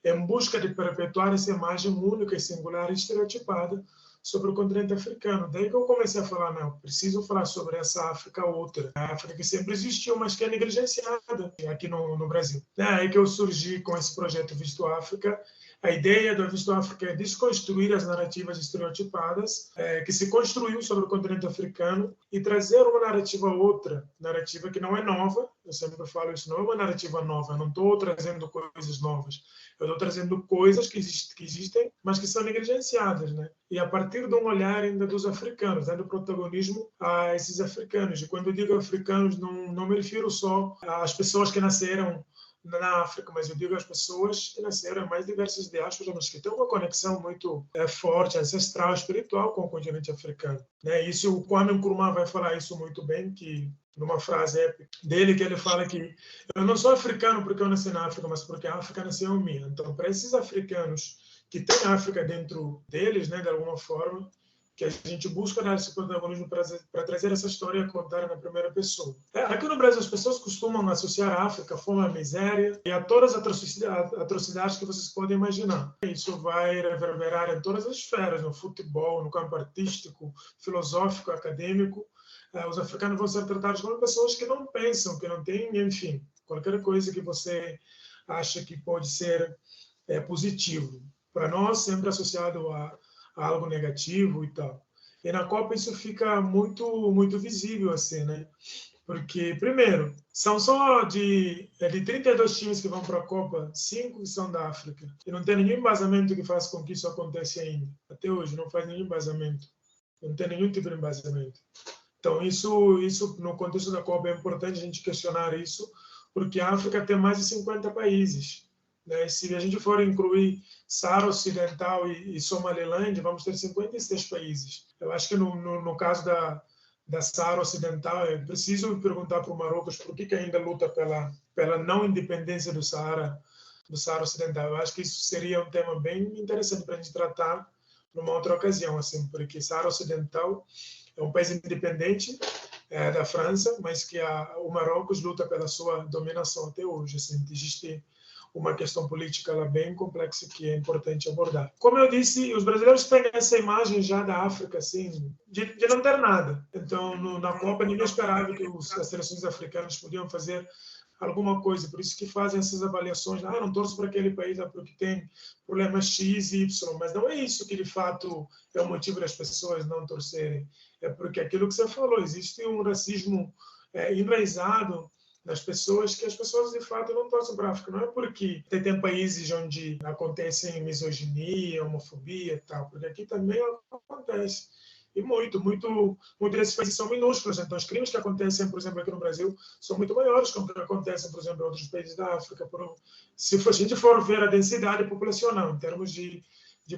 em busca de perpetuar essa imagem única e singular e estereotipada sobre o continente africano. Daí que eu comecei a falar, não, preciso falar sobre essa África outra. A África que sempre existiu, mas que é negligenciada aqui no Brasil. É aí que eu surgi com esse projeto Visto África. A ideia do Visto África é desconstruir as narrativas estereotipadas que se construiu sobre o continente africano e trazer uma narrativa outra, narrativa que não é nova. Eu sempre falo isso, não é uma narrativa nova, eu não estou trazendo coisas novas. Eu estou trazendo coisas que existem, mas que são negligenciadas, né? E a partir de um olhar ainda dos africanos, dando protagonismo a esses africanos. E quando eu digo africanos, não me refiro só às pessoas que nasceram na África, mas eu digo às pessoas que nasceram em mais diversas diásporas, mas que têm uma conexão muito forte, ancestral, espiritual com o continente africano. Né? Isso o Kwame Nkrumah vai falar isso muito bem, que numa frase épica dele, que ele fala que eu não sou africano porque eu nasci na África, mas porque a África nasceu em mim. Então, para esses africanos que têm a África dentro deles, né, de alguma forma, que a gente busca dar esse protagonismo para trazer essa história e contar na primeira pessoa. Aqui no Brasil, as pessoas costumam associar a África à fome, à miséria e a todas as atrocidades que vocês podem imaginar. Isso vai reverberar em todas as esferas, no futebol, no campo artístico, filosófico, acadêmico. Os africanos vão ser tratados como pessoas que não pensam, que não têm, enfim, qualquer coisa que você acha que pode ser positivo. Para nós, sempre associado a algo negativo e tal. E na Copa isso fica muito visível, assim, né? Porque, primeiro, são só de 32 times que vão para a Copa, 5 que são da África. E não tem nenhum embasamento que faça com que isso aconteça ainda. Até hoje, não faz nenhum embasamento. Não tem nenhum tipo de embasamento. Então, isso no contexto da Copa, é importante a gente questionar isso, porque a África tem mais de 50 países. Né? Se a gente for incluir Saara Ocidental e Somaliland, vamos ter 56 países. Eu acho que no caso da Saara Ocidental, é preciso perguntar para o Marrocos por que ainda luta pela não independência do Saara Ocidental. Eu acho que isso seria um tema bem interessante para a gente tratar numa outra ocasião, assim, porque Saara Ocidental é um país independente da França, mas que o Marrocos luta pela sua dominação até hoje. Assim, existe uma questão política lá bem complexa que é importante abordar. Como eu disse, os brasileiros têm essa imagem já da África, assim, de não ter nada. Então, na Copa, ninguém esperava que as seleções africanas podiam fazer alguma coisa. Por isso que fazem essas avaliações. Não torço para aquele país porque tem problemas X e Y. Mas não é isso que, de fato, é o motivo das pessoas não torcerem. É porque aquilo que você falou, existe um racismo enraizado das pessoas, que as pessoas de fato não torcem para a África. Não é porque tem países onde acontecem misoginia, homofobia e tal, porque aqui também acontece. E muito desses países são minúsculos. Então, os crimes que acontecem, por exemplo, aqui no Brasil, são muito maiores que os que acontecem, por exemplo, em outros países da África. Se a gente for ver a densidade populacional, em termos de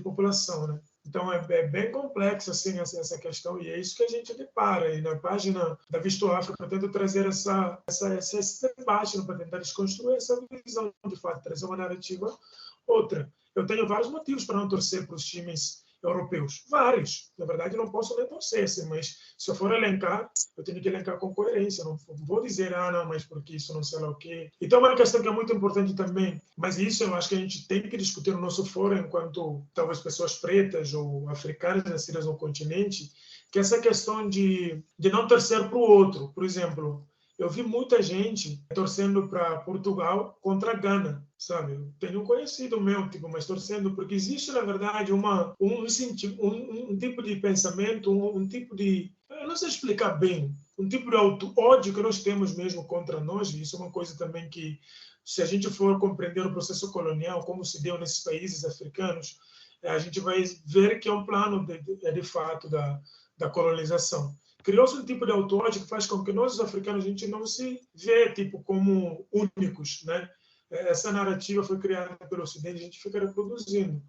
população, né? Então, é bem complexa assim, essa questão, e é isso que a gente depara. E na página da Visto África, eu tento trazer esse debate para tentar desconstruir essa visão, de fato, trazer uma narrativa outra. Eu tenho vários motivos para não torcer para os times europeus. Vários. Na verdade, não posso nem torcer, assim, mas se eu for elencar, eu tenho que elencar com coerência. Não vou dizer, não, mas porque isso não sei lá o quê. Então, uma questão que é muito importante também, mas isso eu acho que a gente tem que discutir no nosso fórum, enquanto talvez pessoas pretas ou africanas nascidas no continente, que é essa questão de não torcer para o outro. Por exemplo, eu vi muita gente torcendo para Portugal contra a Gana, sabe? Eu tenho um conhecido meu, mas torcendo, porque existe, na verdade, um tipo de pensamento, um tipo de... Eu não sei explicar bem, um tipo de auto-ódio que nós temos mesmo contra nós, e isso é uma coisa também que, se a gente for compreender o processo colonial, como se deu nesses países africanos, a gente vai ver que é um plano, de fato, da colonização. Criou-se um tipo de auto-ódio que faz com que nós, os africanos, a gente não se vê tipo, como únicos, né? Essa narrativa foi criada pelo Ocidente, a gente fica reproduzindo.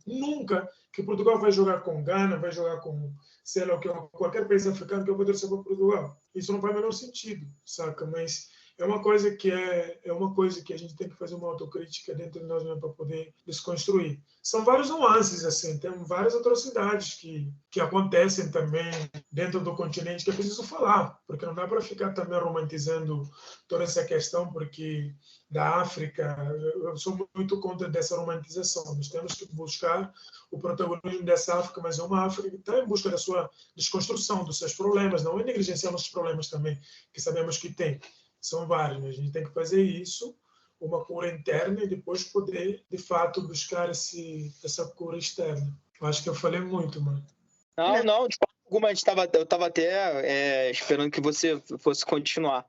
nunca que Portugal vai jogar com Gana, vai jogar com, sei lá, qualquer país africano que eu vou torcer para Portugal. Isso não faz o menor sentido, saca? Mas é uma coisa que a gente tem que fazer uma autocrítica dentro de nós mesmos para poder desconstruir. São vários nuances, assim, tem várias atrocidades que acontecem também dentro do continente que é preciso falar, porque não dá para ficar também romantizando toda essa questão, porque da África, eu sou muito contra dessa romantização. Nós temos que buscar o protagonismo dessa África, mas é uma África que está em busca da sua desconstrução, dos seus problemas, não é negligenciar nossos problemas também, que sabemos que tem. São vários, né? A gente tem que fazer isso, uma cura interna, e depois poder, de fato, buscar essa cura externa. Eu acho que eu falei muito, mano. Não, de forma alguma, eu estava até esperando que você fosse continuar.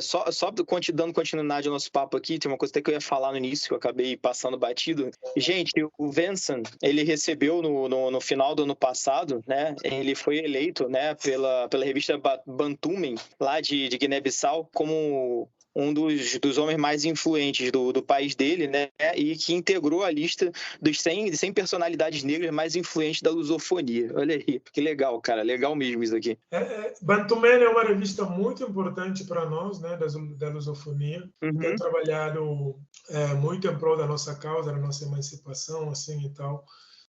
Só dando continuidade ao nosso papo aqui, tem uma coisa até que eu ia falar no início, que eu acabei passando batido. Gente, o Vincent, ele recebeu no final do ano passado, né? Ele foi eleito, né, pela revista Bantumen, lá de Guiné-Bissau, como um dos homens mais influentes do país dele, né? E que integrou a lista dos 100 personalidades negras mais influentes da lusofonia. Olha aí, que legal, cara. Legal mesmo isso aqui. Bantumen é uma revista muito importante para nós, né, da lusofonia. Tem trabalhado muito em prol da nossa causa, da nossa emancipação, assim, e tal.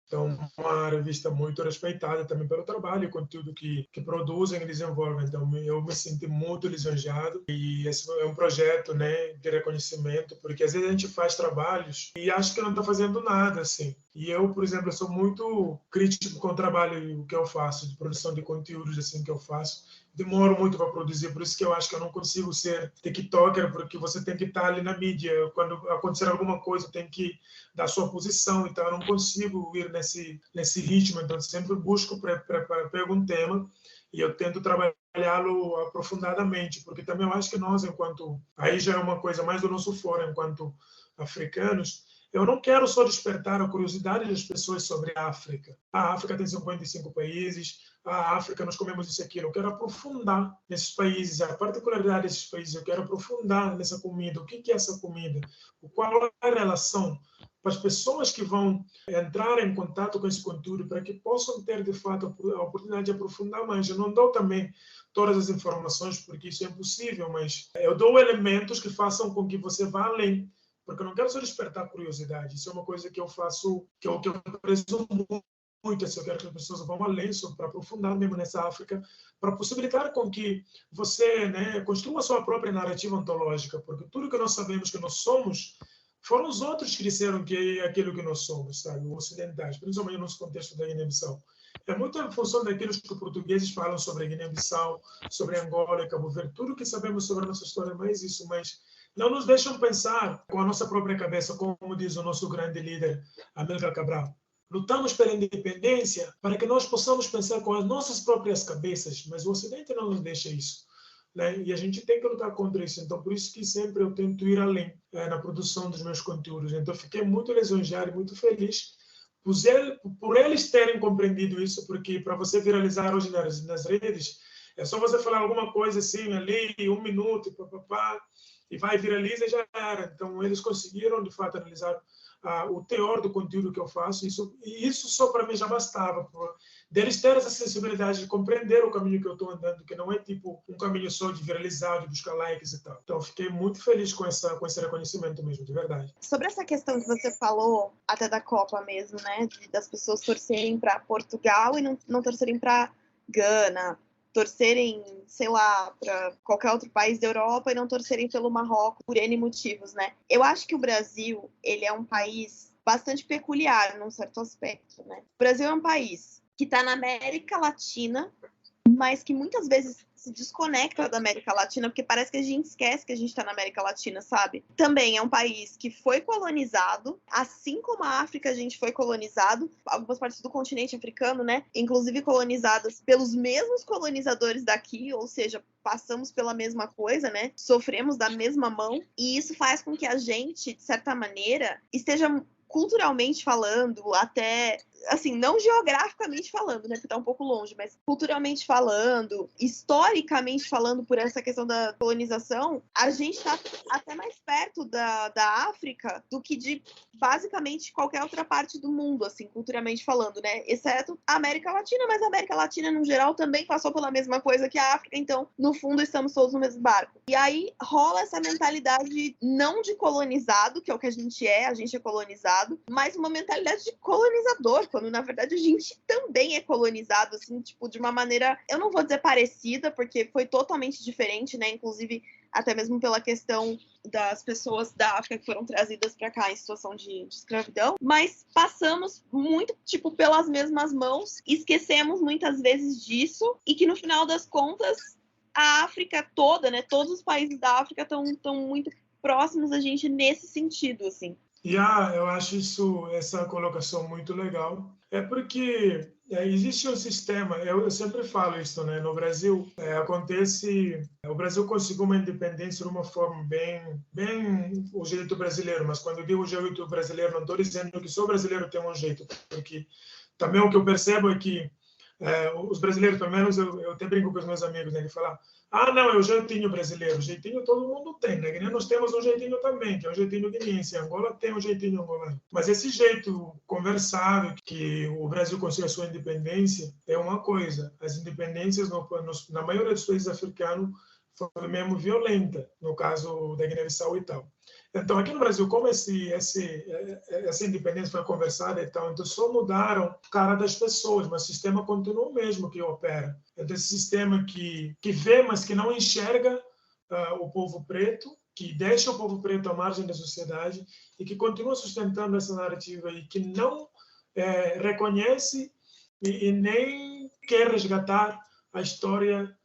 Então, uma revista muito respeitada também pelo trabalho e conteúdo que produzem e desenvolvem. Então, eu me sinto muito lisonjeado, e esse é um projeto, né, de reconhecimento, porque às vezes a gente faz trabalhos e acha que não está fazendo nada, assim. E eu, por exemplo, eu sou muito crítico com o trabalho que eu faço, de produção de conteúdos, assim, que eu faço. Demoro muito para produzir, por isso que eu acho que eu não consigo ser TikToker, porque você tem que estar ali na mídia. Quando acontecer alguma coisa, tem que dar sua posição, então eu não consigo ir nesse ritmo. Então eu sempre busco pego um tema e eu tento trabalhá-lo aprofundadamente, porque também eu acho que nós, aí já é uma coisa mais do nosso fórum, enquanto africanos, eu não quero só despertar a curiosidade das pessoas sobre a África. A África tem 55 países, a África nós comemos isso aqui. Eu quero aprofundar nesses países, a particularidade desses países. Eu quero aprofundar nessa comida. O que é essa comida? Qual é a relação? Para as pessoas que vão entrar em contato com esse conteúdo, para que possam ter, de fato, a oportunidade de aprofundar mais. Eu não dou também todas as informações, porque isso é impossível, mas eu dou elementos que façam com que você vá além. Porque eu não quero só despertar curiosidade. Isso é uma coisa que eu faço, que eu prezo muito. Assim, eu quero que as pessoas vão além, para aprofundar mesmo nessa África, para possibilitar com que você, né, construa a sua própria narrativa ontológica, porque tudo que nós sabemos que nós somos, foram os outros que disseram que é aquilo que nós somos, sabe? Os ocidentais, principalmente no nosso contexto da Guiné-Bissau. É muito em função daquilo que os portugueses falam sobre a Guiné-Bissau, sobre Angola e Cabo Verde. Tudo que sabemos sobre a nossa história é mais isso, mas não nos deixam pensar com a nossa própria cabeça, como diz o nosso grande líder, Amílcar Cabral. Lutamos pela independência para que nós possamos pensar com as nossas próprias cabeças, mas o Ocidente não nos deixa isso, né? E a gente tem que lutar contra isso. Então, por isso que sempre eu tento ir além na produção dos meus conteúdos. Então, fiquei muito lisonjeado e muito feliz por eles terem compreendido isso, porque para você viralizar hoje nas redes, é só você falar alguma coisa assim, ali, 1 minuto, e vai, viraliza e já era. Então, eles conseguiram, de fato, analisar o teor do conteúdo que eu faço, e isso só para mim já bastava, deles ter essa sensibilidade de compreender o caminho que eu estou andando, que não é tipo um caminho só de viralizar, de buscar likes e tal. Então, fiquei muito feliz com esse reconhecimento mesmo, de verdade. Sobre essa questão que você falou, até da Copa mesmo, né, das pessoas torcerem para Portugal e não torcerem para Gana, torcerem, sei lá, para qualquer outro país da Europa e não torcerem pelo Marrocos por N motivos, né? Eu acho que o Brasil, ele é um país bastante peculiar num certo aspecto, né? O Brasil é um país que está na América Latina, mas que muitas vezes se desconecta da América Latina, porque parece que a gente esquece que a gente está na América Latina, sabe? Também é um país que foi colonizado, assim como a África a gente foi colonizado, algumas partes do continente africano, né? Inclusive colonizadas pelos mesmos colonizadores daqui, ou seja, passamos pela mesma coisa, né? Sofremos da mesma mão, e isso faz com que a gente, de certa maneira, esteja culturalmente falando, até assim, não geograficamente falando, né, porque tá um pouco longe, mas culturalmente falando, historicamente falando, por essa questão da colonização, a gente tá até mais perto da África do que de basicamente qualquer outra parte do mundo, assim, culturalmente falando, né, exceto a América Latina, mas a América Latina, no geral, também passou pela mesma coisa que a África, então, no fundo, estamos todos no mesmo barco. E aí rola essa mentalidade não de colonizado, que é o que a gente é colonizado, mas uma mentalidade de colonizador, quando na verdade a gente também é colonizado, assim, tipo, de uma maneira, eu não vou dizer parecida, porque foi totalmente diferente, né, inclusive até mesmo pela questão das pessoas da África que foram trazidas para cá em situação de escravidão, mas passamos muito, tipo, pelas mesmas mãos, esquecemos muitas vezes disso, e que no final das contas, a África toda, né, todos os países da África estão muito próximos a gente nesse sentido, assim. Eu acho essa colocação muito legal. É porque existe um sistema, eu sempre falo isso, né? No Brasil, o Brasil conseguiu uma independência de uma forma bem o jeito brasileiro, mas quando eu digo o jeito brasileiro, não estou dizendo que só o brasileiro tem um jeito, porque também o que eu percebo é que os brasileiros, pelo menos eu até brinco com os meus amigos, né, de falar, não, é o jeitinho brasileiro, o jeitinho todo mundo tem, né, que nem nós temos um jeitinho também, que é o jeitinho guineense, Angola tem um jeitinho angolano, mas esse jeito conversado, que o Brasil conseguiu a sua independência, é uma coisa, as independências na maioria dos países africanos foi mesmo violenta, no caso da Guiné-Bissau e tal. Então, aqui no Brasil, como essa independência foi conversada e tal, então só mudaram a cara das pessoas, mas o sistema continua o mesmo que opera. Então, esse sistema que vê, mas que não enxerga o povo preto, que deixa o povo preto à margem da sociedade e que continua sustentando essa narrativa e que não reconhece e nem quer resgatar a história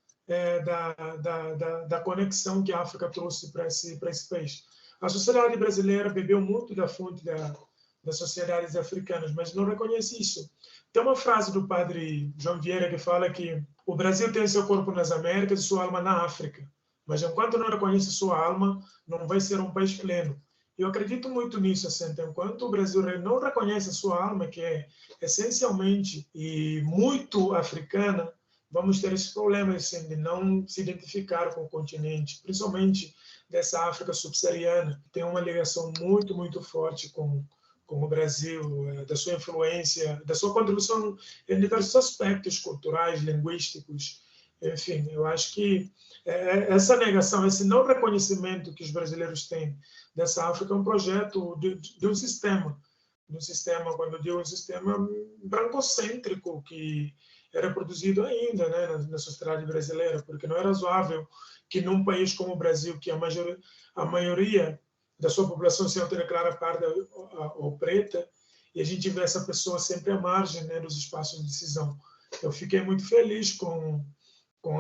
da conexão que a África trouxe para esse país. A sociedade brasileira bebeu muito da fonte das sociedades africanas, mas não reconhece isso. Tem uma frase do padre João Vieira que fala que o Brasil tem seu corpo nas Américas e sua alma na África, mas enquanto não reconhece sua alma, não vai ser um país pleno. Eu acredito muito nisso, assim, enquanto o Brasil não reconhece a sua alma, que é essencialmente e muito africana, vamos ter esse problema assim, de não se identificar com o continente, principalmente dessa África subsaariana, que tem uma ligação muito, muito forte com o Brasil, da sua influência, da sua contribuição em diversos aspectos culturais, linguísticos. Enfim, eu acho que essa negação, esse não reconhecimento que os brasileiros têm dessa África é um projeto de um sistema. Quando eu digo um sistema brancocêntrico, que era produzido ainda, né, na sociedade brasileira, porque não é razoável que num país como o Brasil, que a maioria da sua população se autodeclara parda ou preta, e a gente vê essa pessoa sempre à margem, né, dos espaços de decisão. Eu fiquei muito feliz com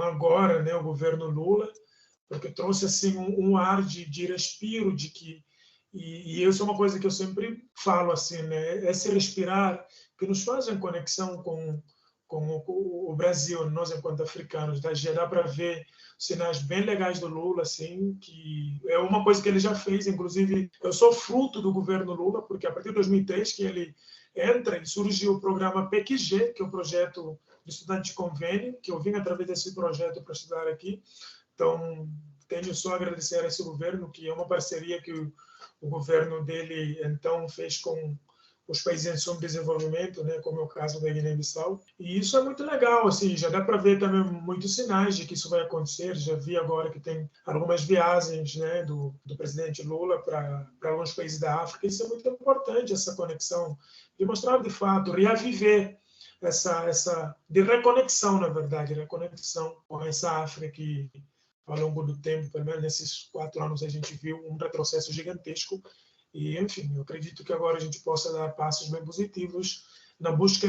agora, né, o governo Lula, porque trouxe assim um ar de respiro, de que e isso é uma coisa que eu sempre falo assim, né, esse respirar que nos faz em conexão com o Brasil, nós enquanto africanos, já dá para ver sinais bem legais do Lula, assim, que é uma coisa que ele já fez, inclusive eu sou fruto do governo Lula, porque a partir de 2003 que ele entra e surgiu o programa PQG, que é o projeto de estudante de convênio, que eu vim através desse projeto para estudar aqui. Então, tenho só a agradecer a esse governo, que é uma parceria que o governo dele, então, fez com os países em subdesenvolvimento, né, como é o caso da Guiné-Bissau. E isso é muito legal, assim, já dá para ver também muitos sinais de que isso vai acontecer. Já vi agora que tem algumas viagens, né, do presidente Lula para alguns países da África. Isso é muito importante, essa conexão, de mostrar, de fato, reaviver essa de reconexão, na verdade, reconexão com essa África que, ao longo do tempo, pelo menos nesses 4 anos, a gente viu um retrocesso gigantesco. E, enfim, eu acredito que agora a gente possa dar passos bem positivos na busca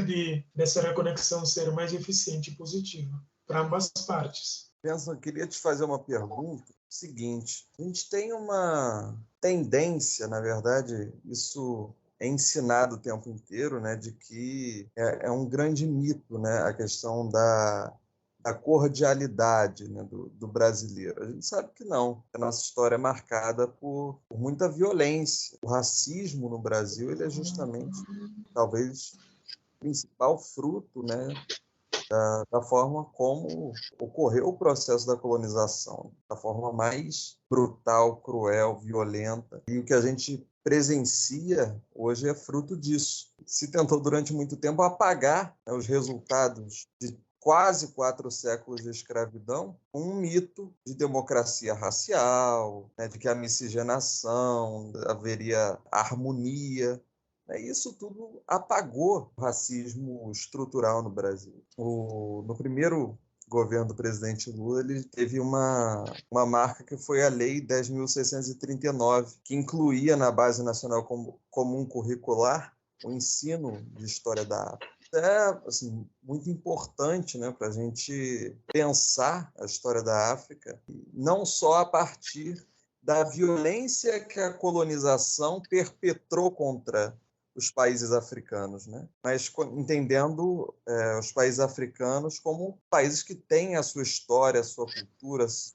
dessa reconexão ser mais eficiente e positiva para ambas partes. Eu queria te fazer uma pergunta. Seguinte, a gente tem uma tendência, na verdade, isso é ensinado o tempo inteiro, né, de que é um grande mito, né, a questão da cordialidade, né, do brasileiro. A gente sabe que não. A nossa história é marcada por muita violência. O racismo no Brasil ele é justamente, talvez, principal fruto, né, da forma como ocorreu o processo da colonização, da forma mais brutal, cruel, violenta. E o que a gente presencia hoje é fruto disso. Se tentou durante muito tempo apagar, né, os resultados de quase 4 séculos de escravidão com um mito de democracia racial, né, de que a miscigenação, haveria harmonia. Isso tudo apagou o racismo estrutural no Brasil. No primeiro governo do presidente Lula, ele teve uma marca que foi a Lei 10.639, que incluía na Base Nacional Comum Curricular o ensino de História da África. É assim, muito importante, né, para a gente pensar a história da África, não só a partir da violência que a colonização perpetrou contra os países africanos, né? Mas entendendo os países africanos como países que têm a sua história, a sua cultura, as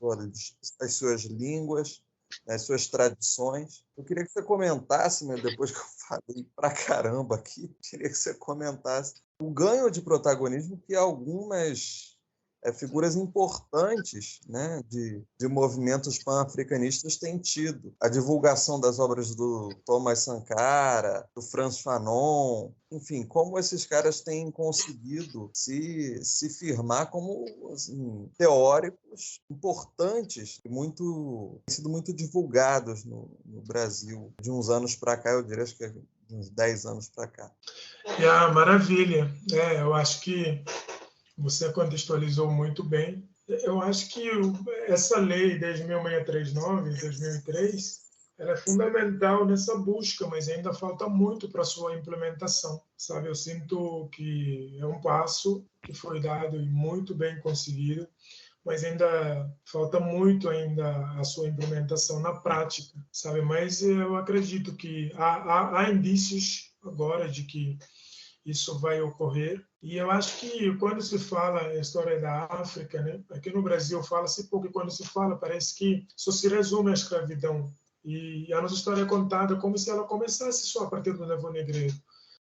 suas línguas, as suas tradições. Eu queria que você comentasse, né, depois que eu falei pra caramba aqui, queria que você comentasse o ganho de protagonismo que algumas figuras importantes, né, de movimentos pan-africanistas têm tido. A divulgação das obras do Thomas Sankara, do Frantz Fanon, enfim, como esses caras têm conseguido se firmar como assim, teóricos importantes e têm sido muito divulgados no Brasil. De uns anos para cá, eu diria, acho que de uns 10 anos para cá. Maravilha. Eu acho que você contextualizou muito bem. Eu acho que essa lei 10.639, de 2003, ela é fundamental nessa busca, mas ainda falta muito para a sua implementação, sabe? Eu sinto que é um passo que foi dado e muito bem conseguido, mas ainda falta muito ainda a sua implementação na prática, sabe? Mas eu acredito que há indícios agora de que isso vai ocorrer. E eu acho que quando se fala a história da África, né, aqui no Brasil fala-se pouco, e quando se fala parece que só se resume à escravidão. E a nossa história é contada como se ela começasse só a partir do Levant Negreiro.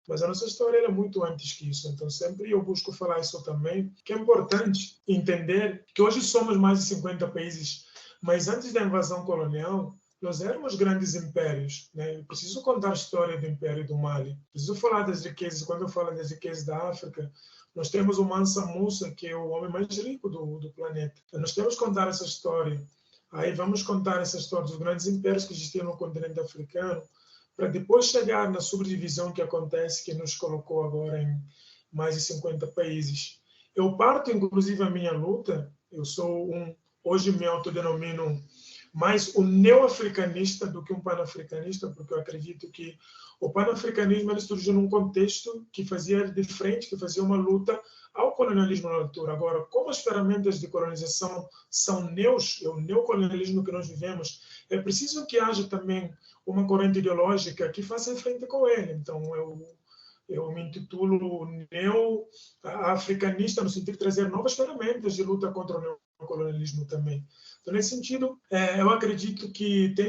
Mas a nossa história é muito antes que isso. Então, sempre eu busco falar isso também, que é importante entender que hoje somos mais de 50 países, mas antes da invasão colonial, nós éramos grandes impérios, né? Eu preciso contar a história do Império do Mali. Preciso falar das riquezas. Quando eu falo das riquezas da África, nós temos o Mansa Musa, que é o homem mais rico do planeta. Então, nós temos que contar essa história. Aí vamos contar essa história dos grandes impérios que existiam no continente africano, para depois chegar na subdivisão que acontece, que nos colocou agora em mais de 50 países. Eu parto, inclusive, a minha luta. Eu sou hoje me autodenomino mais um neo-africanista do que um panafricanista, porque eu acredito que o panafricanismo ele surgiu num contexto que fazia de frente, que fazia uma luta ao colonialismo na altura. Agora, como as ferramentas de colonização são o neocolonialismo que nós vivemos, é preciso que haja também uma corrente ideológica que faça frente com ele. Então, eu me intitulo neo-africanista no sentido de trazer novas ferramentas de luta contra o neocolonialismo também. Então, nesse sentido, eu acredito que tem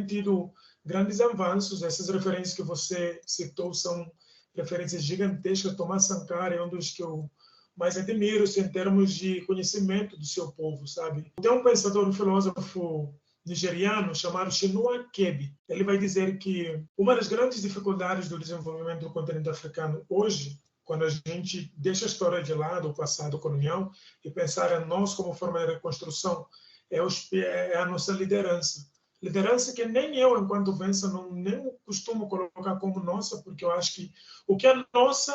tido grandes avanços. Essas referências que você citou são referências gigantescas. Thomas Sankara é um dos que eu mais admiro em termos de conhecimento do seu povo, sabe? Tem um pensador, um filósofo nigeriano chamado Chinua Achebe. Ele vai dizer que uma das grandes dificuldades do desenvolvimento do continente africano hoje, quando a gente deixa a história de lado, o passado colonial, e pensar em nós como forma de reconstrução, é a nossa liderança. Liderança que nem eu, enquanto Vença, nem costumo colocar como nossa, porque eu acho que o que é nosso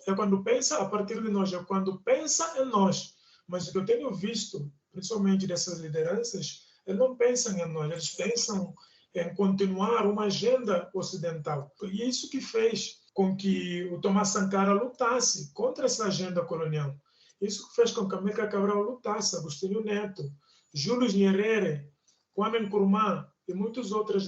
é quando pensa a partir de nós, é quando pensa em nós. Mas o que eu tenho visto, principalmente dessas lideranças, eles não pensam em nós, eles pensam em continuar uma agenda ocidental. E é isso que fez com que o Thomas Sankara lutasse contra essa agenda colonial. Isso que fez com que Amílcar Cabral lutasse, Agostinho Neto, Julius Nyerere, Kwame Nkrumah e muitas outras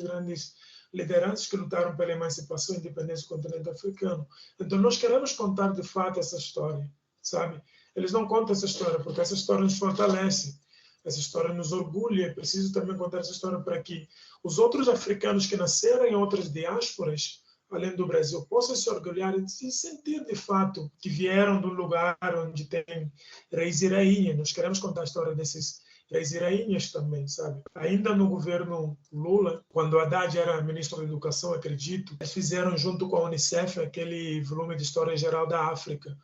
grandes lideranças que lutaram pela emancipação e independência do continente africano. Então, nós queremos contar, de fato, essa história, sabe? Eles não contam essa história porque essa história nos fortalece, essa história nos orgulha. É preciso também contar essa história para que os outros africanos que nasceram em outras diásporas além do Brasil, possam se orgulhar e se sentir de fato que vieram de um lugar onde tem reis e rainhas. Nós queremos contar a história desses reis e rainhas também, sabe? Ainda no governo Lula, quando Haddad era ministro da Educação, acredito, eles fizeram junto com a Unicef aquele volume de História Geral da África,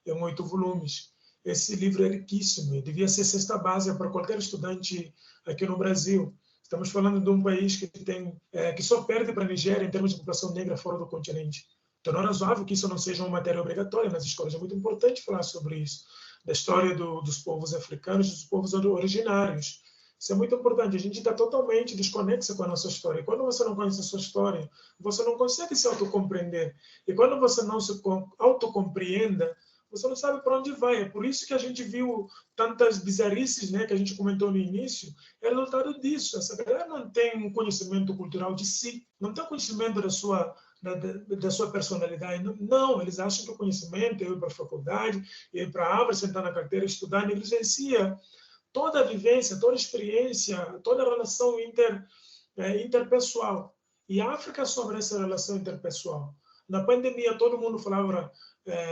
em 8 volumes. Esse livro é riquíssimo e devia ser cesta básica para qualquer estudante aqui no Brasil. Estamos falando de um país que só perde para a Nigéria em termos de população negra fora do continente. Então não é razoável que isso não seja uma matéria obrigatória nas escolas. É muito importante falar sobre isso, da história dos povos africanos, dos povos originários. Isso é muito importante. A gente está totalmente desconexa com a nossa história. E quando você não conhece a sua história, você não consegue se autocompreender. E quando você não se autocompreenda, você não sabe para onde vai. É por isso que a gente viu tantas bizarrices, né, que a gente comentou no início. É resultado disso. Essa galera não tem um conhecimento cultural de si, não tem conhecimento da sua personalidade. Não, eles acham que o conhecimento é ir para a faculdade, ir para a Harvard, sentar na carteira, estudar, negligencia toda a vivência, toda a experiência, toda a relação interpessoal. E a África sobre essa relação interpessoal. Na pandemia, todo mundo falava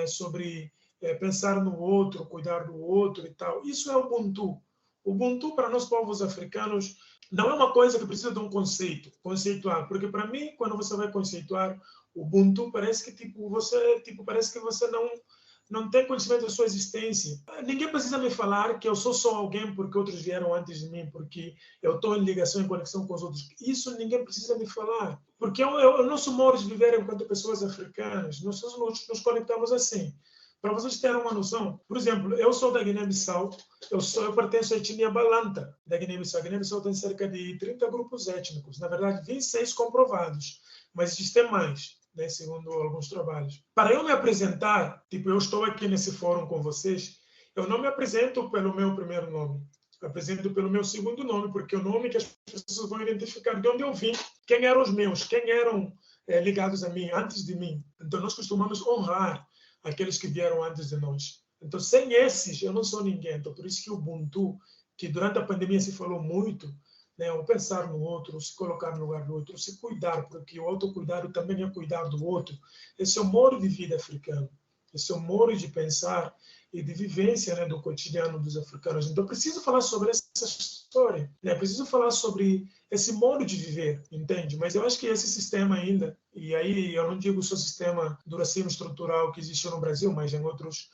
sobre pensar no outro, cuidar do outro e tal. Isso é Ubuntu. Ubuntu, para nós povos africanos, não é uma coisa que precisa de um conceituar, porque para mim, quando você vai conceituar Ubuntu, parece que parece que você não tem conhecimento da sua existência. Ninguém precisa me falar que eu sou só alguém porque outros vieram antes de mim, porque eu estou em ligação, em conexão com os outros. Isso ninguém precisa me falar, porque o nosso modo de viver enquanto pessoas africanas, nós nos conectamos assim. Para vocês terem uma noção, por exemplo, eu sou da Guiné-Bissau, eu pertenço à etnia Balanta da Guiné-Bissau. A Guiné-Bissau tem cerca de 30 grupos étnicos, na verdade 26 comprovados, mas existem mais, né, segundo alguns trabalhos. Para eu me apresentar, tipo, eu estou aqui nesse fórum com vocês, eu não me apresento pelo meu primeiro nome, eu apresento pelo meu segundo nome, porque é o nome que as pessoas vão identificar de onde eu vim, quem eram os meus, quem eram ligados a mim, antes de mim. Então nós costumamos honrar aqueles que vieram antes de nós. Então, sem esses, eu não sou ninguém. Então, por isso que o Ubuntu, que durante a pandemia se falou muito, né, o pensar no outro, se colocar no lugar do outro, se cuidar, porque o autocuidado também é cuidar do outro. Esse é o modo de vida africano. Esse é o modo de pensar e de vivência, né, do cotidiano dos africanos. Então, preciso falar sobre essa história, né? Preciso falar sobre esse modo de viver, entende? Mas eu acho que esse sistema ainda, e aí eu não digo só o sistema do racismo estrutural que existe no Brasil, mas em outros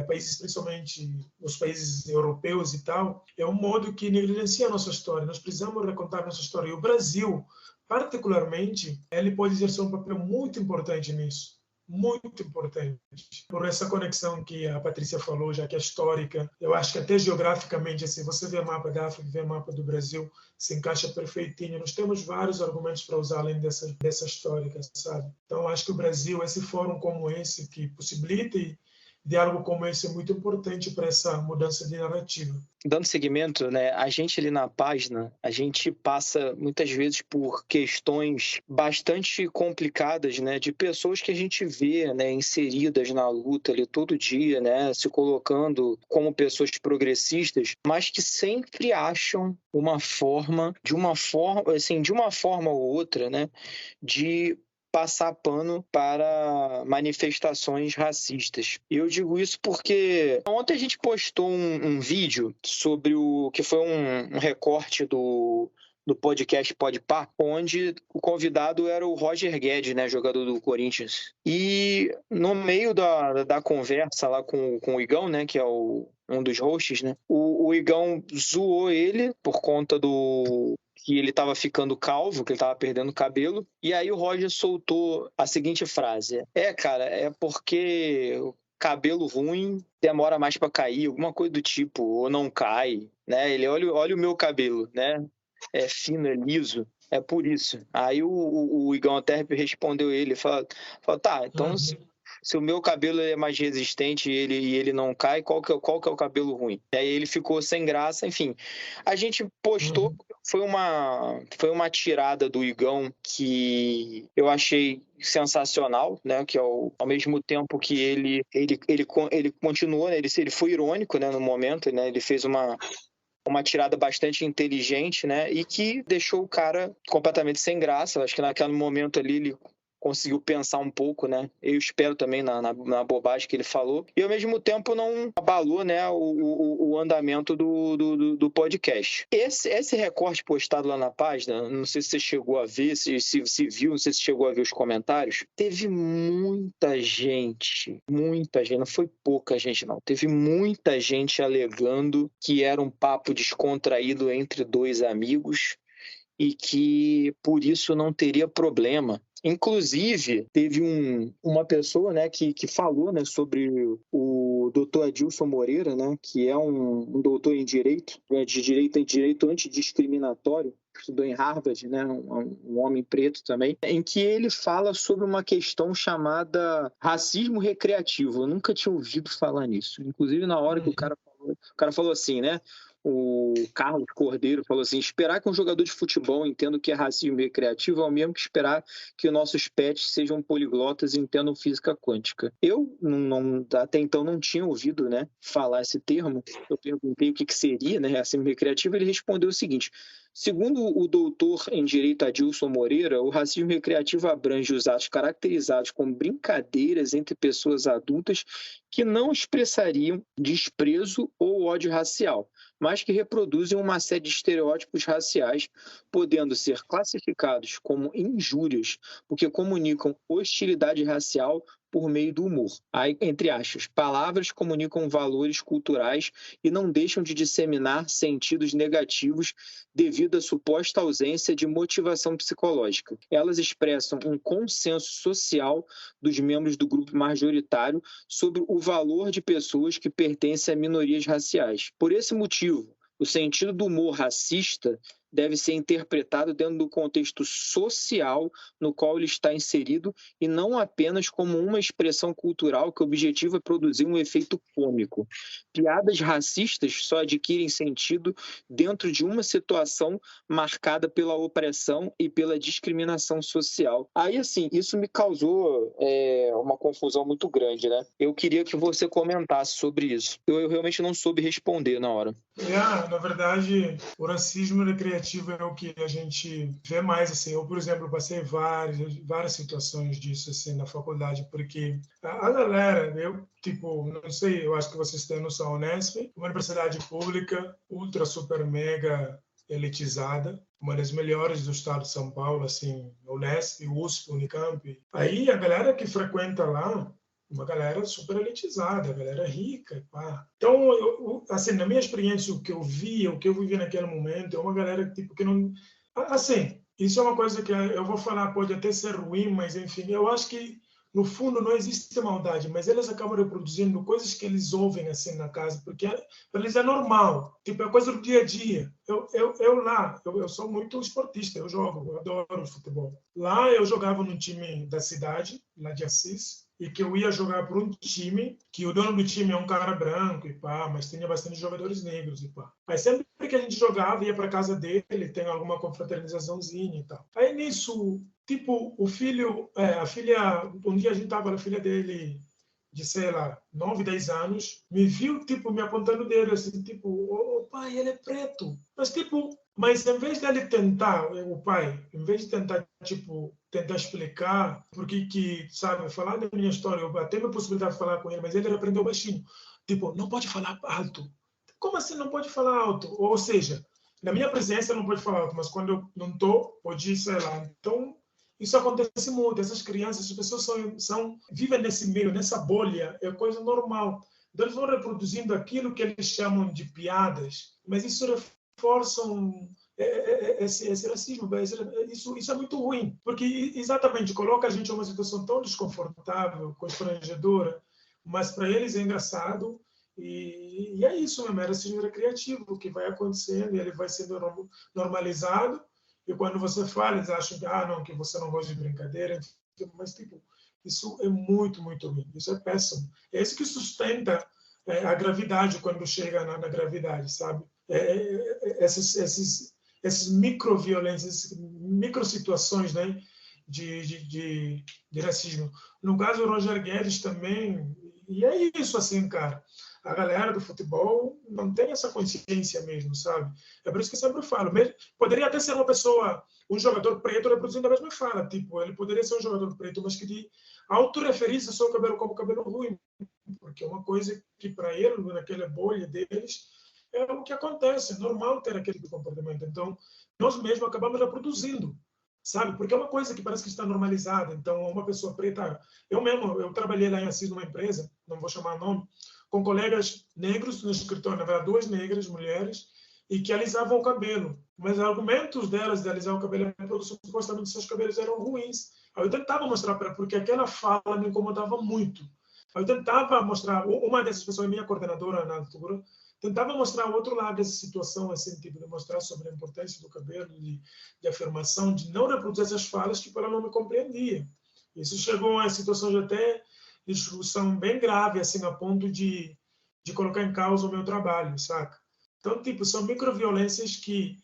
países, principalmente os países europeus e tal, é um modo que negligencia a nossa história. Nós precisamos recontar a nossa história. E o Brasil, particularmente, ele pode exercer um papel muito importante nisso. Muito importante, por essa conexão que a Patrícia falou, já que é histórica. Eu acho que até geograficamente, assim, você vê o mapa da África, vê o mapa do Brasil, se encaixa perfeitinho. Nós temos vários argumentos para usar além dessa histórica, sabe? Então, acho que o Brasil, esse fórum como esse, que possibilita diálogo como esse é muito importante para essa mudança de narrativa. Dando seguimento, né, a gente ali na página, a gente passa muitas vezes por questões bastante complicadas, né, de pessoas que a gente vê, né, inseridas na luta ali todo dia, né, se colocando como pessoas progressistas, mas que sempre acham de uma forma ou outra, né, de passar pano para manifestações racistas. E eu digo isso porque ontem a gente postou um vídeo sobre o que foi um recorte do podcast Podpah, onde o convidado era o Roger Guedes, né, jogador do Corinthians. E no meio da conversa lá com o Igão, né, que é um dos hosts, né, o Igão zoou ele por conta que ele estava ficando calvo, que ele estava perdendo cabelo. E aí o Roger soltou a seguinte frase: cara, é porque o cabelo ruim demora mais para cair, alguma coisa do tipo, ou não cai, né? Ele, olha o meu cabelo, né? É fino, é liso, é por isso. Aí o Igão até respondeu ele, falou, tá, então se o meu cabelo é mais resistente e ele não cai, qual que é o cabelo ruim? Aí ele ficou sem graça, enfim. A gente postou, foi uma tirada do Igão que eu achei sensacional, né? Que ao mesmo tempo que ele continuou, né? Ele foi irônico, né, no momento, né? Ele fez uma tirada bastante inteligente, né? E que deixou o cara completamente sem graça. Eu acho que naquele momento ali conseguiu pensar um pouco, né? Eu espero também na bobagem que ele falou. E, ao mesmo tempo, não abalou, né, o andamento do podcast. Esse recorte postado lá na página, não sei se você chegou a ver, se viu, não sei se chegou a ver os comentários, teve muita gente, não foi pouca gente, não. Teve muita gente alegando que era um papo descontraído entre dois amigos e que, por isso, não teria problema. Inclusive, teve uma pessoa, né, que falou, né, sobre o doutor Adilson Moreira, né, que é um doutor em direito, né, de direito antidiscriminatório, estudou em Harvard, né, um homem preto também, em que ele fala sobre uma questão chamada racismo recreativo. Eu nunca tinha ouvido falar nisso. Inclusive, na hora que o cara falou assim, né, o Carlos Cordeiro falou assim: esperar que um jogador de futebol entenda o que é racismo recreativo é o mesmo que esperar que nossos pets sejam poliglotas e entendam física quântica. Eu até então não tinha ouvido, né, falar esse termo. Eu perguntei o que seria, né, racismo recreativo. Ele respondeu o seguinte: segundo o doutor em direito Adilson Moreira, o racismo recreativo abrange os atos caracterizados como brincadeiras entre pessoas adultas que não expressariam desprezo ou ódio racial, mas que reproduzem uma série de estereótipos raciais, podendo ser classificados como injúrias, porque comunicam hostilidade racial por meio do humor. Aí, entre aspas, palavras comunicam valores culturais e não deixam de disseminar sentidos negativos devido à suposta ausência de motivação psicológica. Elas expressam um consenso social dos membros do grupo majoritário sobre o valor de pessoas que pertencem a minorias raciais. Por esse motivo, o sentido do humor racista deve ser interpretado dentro do contexto social no qual ele está inserido e não apenas como uma expressão cultural que objetiva produzir um efeito cômico. Piadas racistas só adquirem sentido dentro de uma situação marcada pela opressão e pela discriminação social. Aí, assim, isso me causou uma confusão muito grande, né? Eu queria que você comentasse sobre isso. Eu realmente não soube responder na hora. Na verdade, o racismo recreativo é o que a gente vê mais, assim. Eu, por exemplo, passei várias situações disso, assim, na faculdade, porque a galera, não sei, eu acho que vocês têm noção, Unesp, uma universidade pública, ultra, super, mega elitizada, uma das melhores do estado de São Paulo, assim, Unesp, USP, Unicamp. Aí a galera que frequenta lá, uma galera super elitizada, a galera rica, pá. Então, assim, na minha experiência, o que eu vivi naquele momento, é uma galera que não... Assim, isso é uma coisa que eu vou falar, pode até ser ruim, mas, enfim, eu acho que, no fundo, não existe maldade, mas eles acabam reproduzindo coisas que eles ouvem, assim, na casa, porque para eles é normal, é coisa do dia a dia. Eu sou muito esportista, eu adoro futebol. Lá eu jogava num time da cidade, lá de Assis, e que eu ia jogar por um time, que o dono do time é um cara branco e pá, mas tinha bastante jogadores negros e pá. Mas sempre que a gente jogava, ia para casa dele, tem alguma confraternizaçãozinha e tal. Aí nisso, a filha, um dia a gente tava, a filha dele, de, sei lá, 9, 10 anos, me viu, me apontando o dedo, assim, pai, ele é preto. Mas em vez dele tentar, o pai, em vez de tentar explicar porque sabe, falar da minha história, eu até me possibilidade de falar com ele, mas ele aprendeu baixinho. Não pode falar alto. Como assim não pode falar alto? Ou seja, na minha presença não pode falar alto, mas quando eu não estou, pode ir, sei lá. Então, isso acontece muito. Essas crianças, as pessoas vivem nesse meio, nessa bolha, é coisa normal. Então, eles vão reproduzindo aquilo que eles chamam de piadas, mas isso reforçam esse racismo. Isso é muito ruim, porque exatamente coloca a gente em uma situação tão desconfortável, constrangedora, mas para eles é engraçado. E é isso mesmo, é racismo recreativo que vai acontecendo e ele vai sendo normalizado. E quando você fala, eles acham que você não gosta de brincadeira, mas isso é muito, muito ruim. Isso é péssimo. É isso que sustenta a gravidade quando chega na gravidade, sabe? Essas microviolências, microsituações, né, de racismo. No caso do Roger Guedes também, e é isso, assim, cara. a galera do futebol não tem essa consciência mesmo, sabe? É por isso que eu sempre falo. Poderia até ser uma pessoa, um jogador preto reproduzindo a mesma fala. Tipo, ele poderia ser um jogador preto, mas que de autorreferir-se ao seu cabelo como cabelo ruim. Porque é uma coisa que para ele, naquela bolha deles, é o que acontece. É normal ter aquele comportamento. Então, nós mesmos acabamos reproduzindo, sabe? Porque é uma coisa que parece que está normalizada. Então, uma pessoa preta... Eu trabalhei lá em Assis numa empresa, não vou chamar nome, com colegas negros no escritório, na verdade, 2 negras, mulheres, e que alisavam o cabelo. Mas os argumentos delas de alisar o cabelo é porque supostamente seus cabelos eram ruins. Aí eu tentava mostrar para ela, porque aquela fala me incomodava muito. Aí eu tentava mostrar, uma dessas pessoas, minha coordenadora na altura, tentava mostrar o outro lado dessa situação, assim, tipo, de mostrar sobre a importância do cabelo, de afirmação, de não reproduzir essas falas que ela não me compreendia. Isso chegou a situação de até discussão bem grave, assim, a ponto de colocar em causa o meu trabalho, saca? Então, tipo, são microviolências que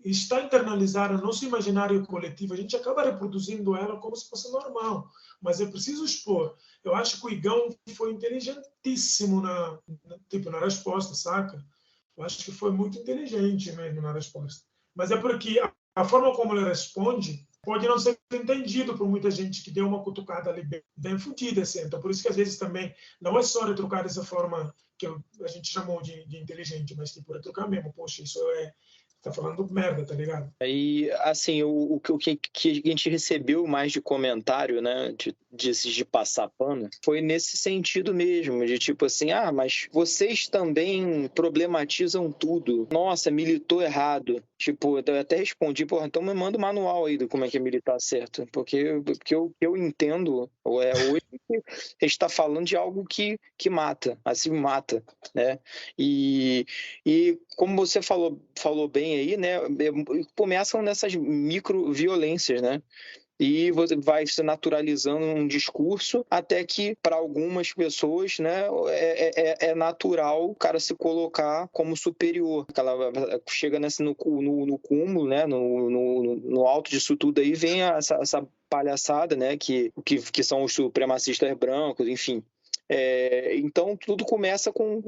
está internalizada no nosso imaginário coletivo, a gente acaba reproduzindo ela como se fosse normal, mas é preciso expor. Eu acho que o Igão foi inteligentíssimo na resposta, saca? Eu acho que foi muito inteligente mesmo na resposta. Mas é porque a forma como ele responde pode não ser entendido por muita gente que deu uma cutucada ali bem fodida, assim. Então, por isso que às vezes também não é só retrucar dessa forma que a gente chamou de inteligente, mas tipo, retrucar mesmo. Poxa, isso tá falando merda, tá ligado? E, assim, o que a gente recebeu mais de comentário, né, de passar pano, foi nesse sentido mesmo, de tipo assim, mas vocês também problematizam tudo. Nossa, militou errado. Tipo, eu até respondi, porra, então me manda o manual aí de como é que é militar certo. Porque o que eu entendo hoje a gente está falando de algo que mata, assim, mata, né? E como você falou bem aí, né? Começam nessas microviolências, né? E você vai se naturalizando um discurso até que, para algumas pessoas, né, é natural o cara se colocar como superior. Ela chega no cúmulo, né, no alto disso tudo aí, vem essa palhaçada, né, que são os supremacistas brancos, enfim. Então, tudo começa com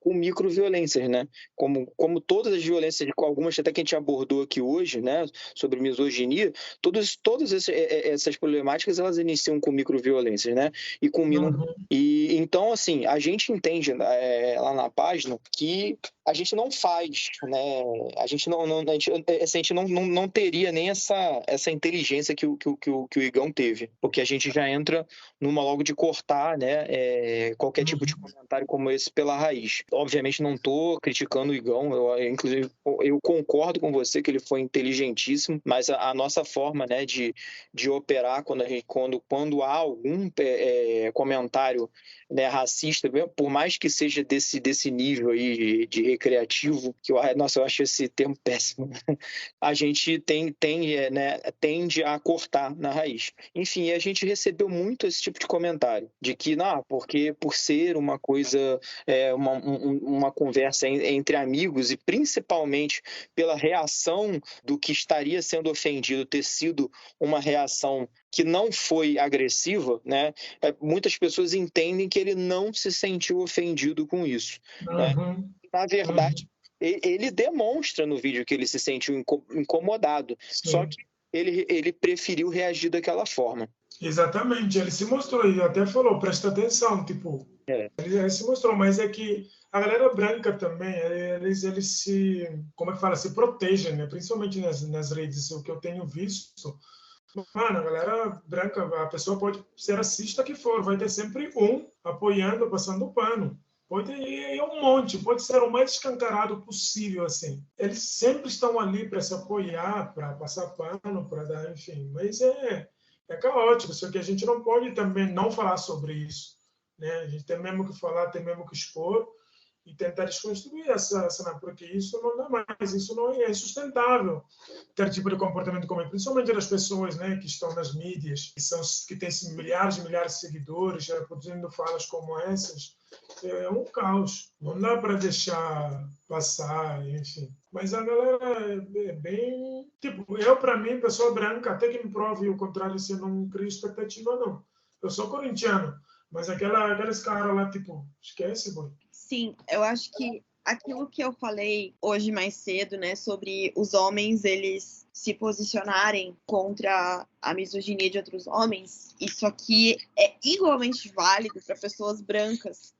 microviolências, né? Como todas as violências, algumas até que a gente abordou aqui hoje, né? Sobre misoginia, todas essas problemáticas, elas iniciam com microviolências, né? E culminam... E, então, assim, a gente entende lá na página que a gente não faz, né? A gente não teria nem essa inteligência que o Igão teve, porque a gente já entra numa logo de cortar, né? Qualquer tipo de comentário como esse pela raiz. Obviamente não estou criticando o Igão, inclusive eu concordo com você que ele foi inteligentíssimo, mas a nossa forma, né, de operar quando há algum comentário, né, racista, por mais que seja desse nível aí de recreativo, que eu acho esse termo péssimo, a gente tende a cortar na raiz. Enfim, a gente recebeu muito esse tipo de comentário, de que, porque por ser uma coisa, uma conversa entre amigos, e principalmente pela reação do que estaria sendo ofendido ter sido uma reação que não foi agressiva, né? Muitas pessoas entendem que ele não se sentiu ofendido com isso. Né? Na verdade, ele demonstra no vídeo que ele se sentiu incomodado, só que ele preferiu reagir daquela forma. Exatamente, ele se mostrou e até falou, presta atenção, tipo, ele se mostrou, mas é que a galera branca também, eles se, como é que fala, se protegem, né? Principalmente nas redes, o que eu tenho visto. Mano, a galera branca, a pessoa pode ser racista que for, vai ter sempre um apoiando, passando o pano. Pode ir um monte, pode ser o mais escancarado possível, assim. Eles sempre estão ali para se apoiar, para passar pano, para dar, enfim. Mas é caótico, só que a gente não pode também não falar sobre isso, né? A gente tem mesmo que falar, tem mesmo que expor e tentar desconstruir essa porque isso não dá mais, isso não é sustentável. Ter tipo de comportamento como principalmente das pessoas, né, que estão nas mídias, que têm milhares e milhares de seguidores, produzindo falas como essas, é um caos. Não dá para deixar passar, enfim. Mas a galera é bem... Tipo, eu, para mim, pessoa branca, até que me prove o contrário, se eu não crio expectativa, não. Eu sou corintiano, mas aqueles caras lá, tipo, esquece, boy. Sim, eu acho que aquilo que eu falei hoje mais cedo, né, sobre os homens, eles se posicionarem contra a misoginia de outros homens, isso aqui é igualmente válido para pessoas brancas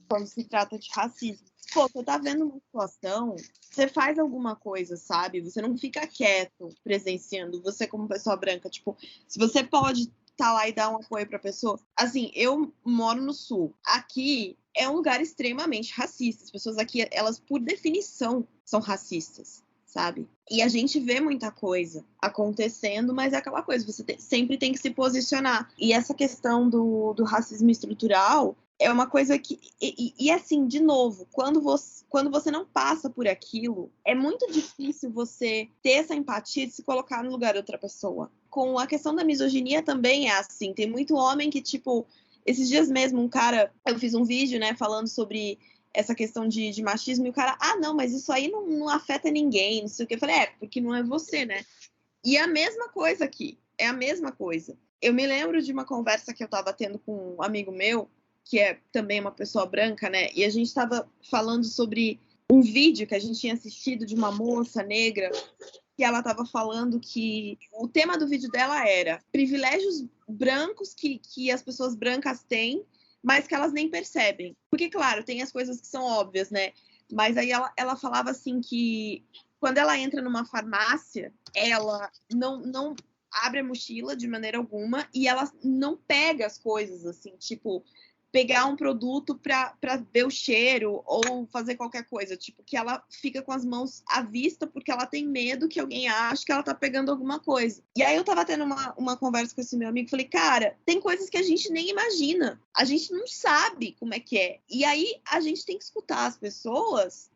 quando se trata de racismo. Pô, você tá vendo uma situação, você faz alguma coisa, sabe? Você não fica quieto presenciando, você como pessoa branca, tipo, se você pode tá lá e dar um apoio pra pessoa. Assim, eu moro no Sul. Aqui é um lugar extremamente racista. As pessoas aqui, elas, por definição, são racistas, sabe? E a gente vê muita coisa acontecendo, mas é aquela coisa, você sempre tem que se posicionar. E essa questão do racismo estrutural é uma coisa que... E assim, de novo, quando você não passa por aquilo, é muito difícil você ter essa empatia de se colocar no lugar de outra pessoa. Com a questão da misoginia também é assim. Tem muito homem que, tipo... Esses dias mesmo, um cara... Eu fiz um vídeo, né, falando sobre essa questão de machismo, e o cara... Ah, não, mas isso aí não afeta ninguém, não sei o quê. Eu falei, porque não é você, né? E é a mesma coisa aqui. É a mesma coisa. Eu me lembro de uma conversa que eu tava tendo com um amigo meu, que é também uma pessoa branca, né? E a gente tava falando sobre um vídeo que a gente tinha assistido de uma moça negra, que ela estava falando que o tema do vídeo dela era privilégios brancos que as pessoas brancas têm, mas que elas nem percebem. Porque, claro, tem as coisas que são óbvias, né? Mas aí ela falava assim que quando ela entra numa farmácia, ela não abre a mochila de maneira alguma e ela não pega as coisas, assim, tipo... pegar um produto para ver o cheiro ou fazer qualquer coisa, tipo, que ela fica com as mãos à vista porque ela tem medo que alguém ache que ela tá pegando alguma coisa. E aí eu tava tendo uma conversa com esse meu amigo, falei, cara, tem coisas que a gente nem imagina, a gente não sabe como é que é. E aí a gente tem que escutar as pessoas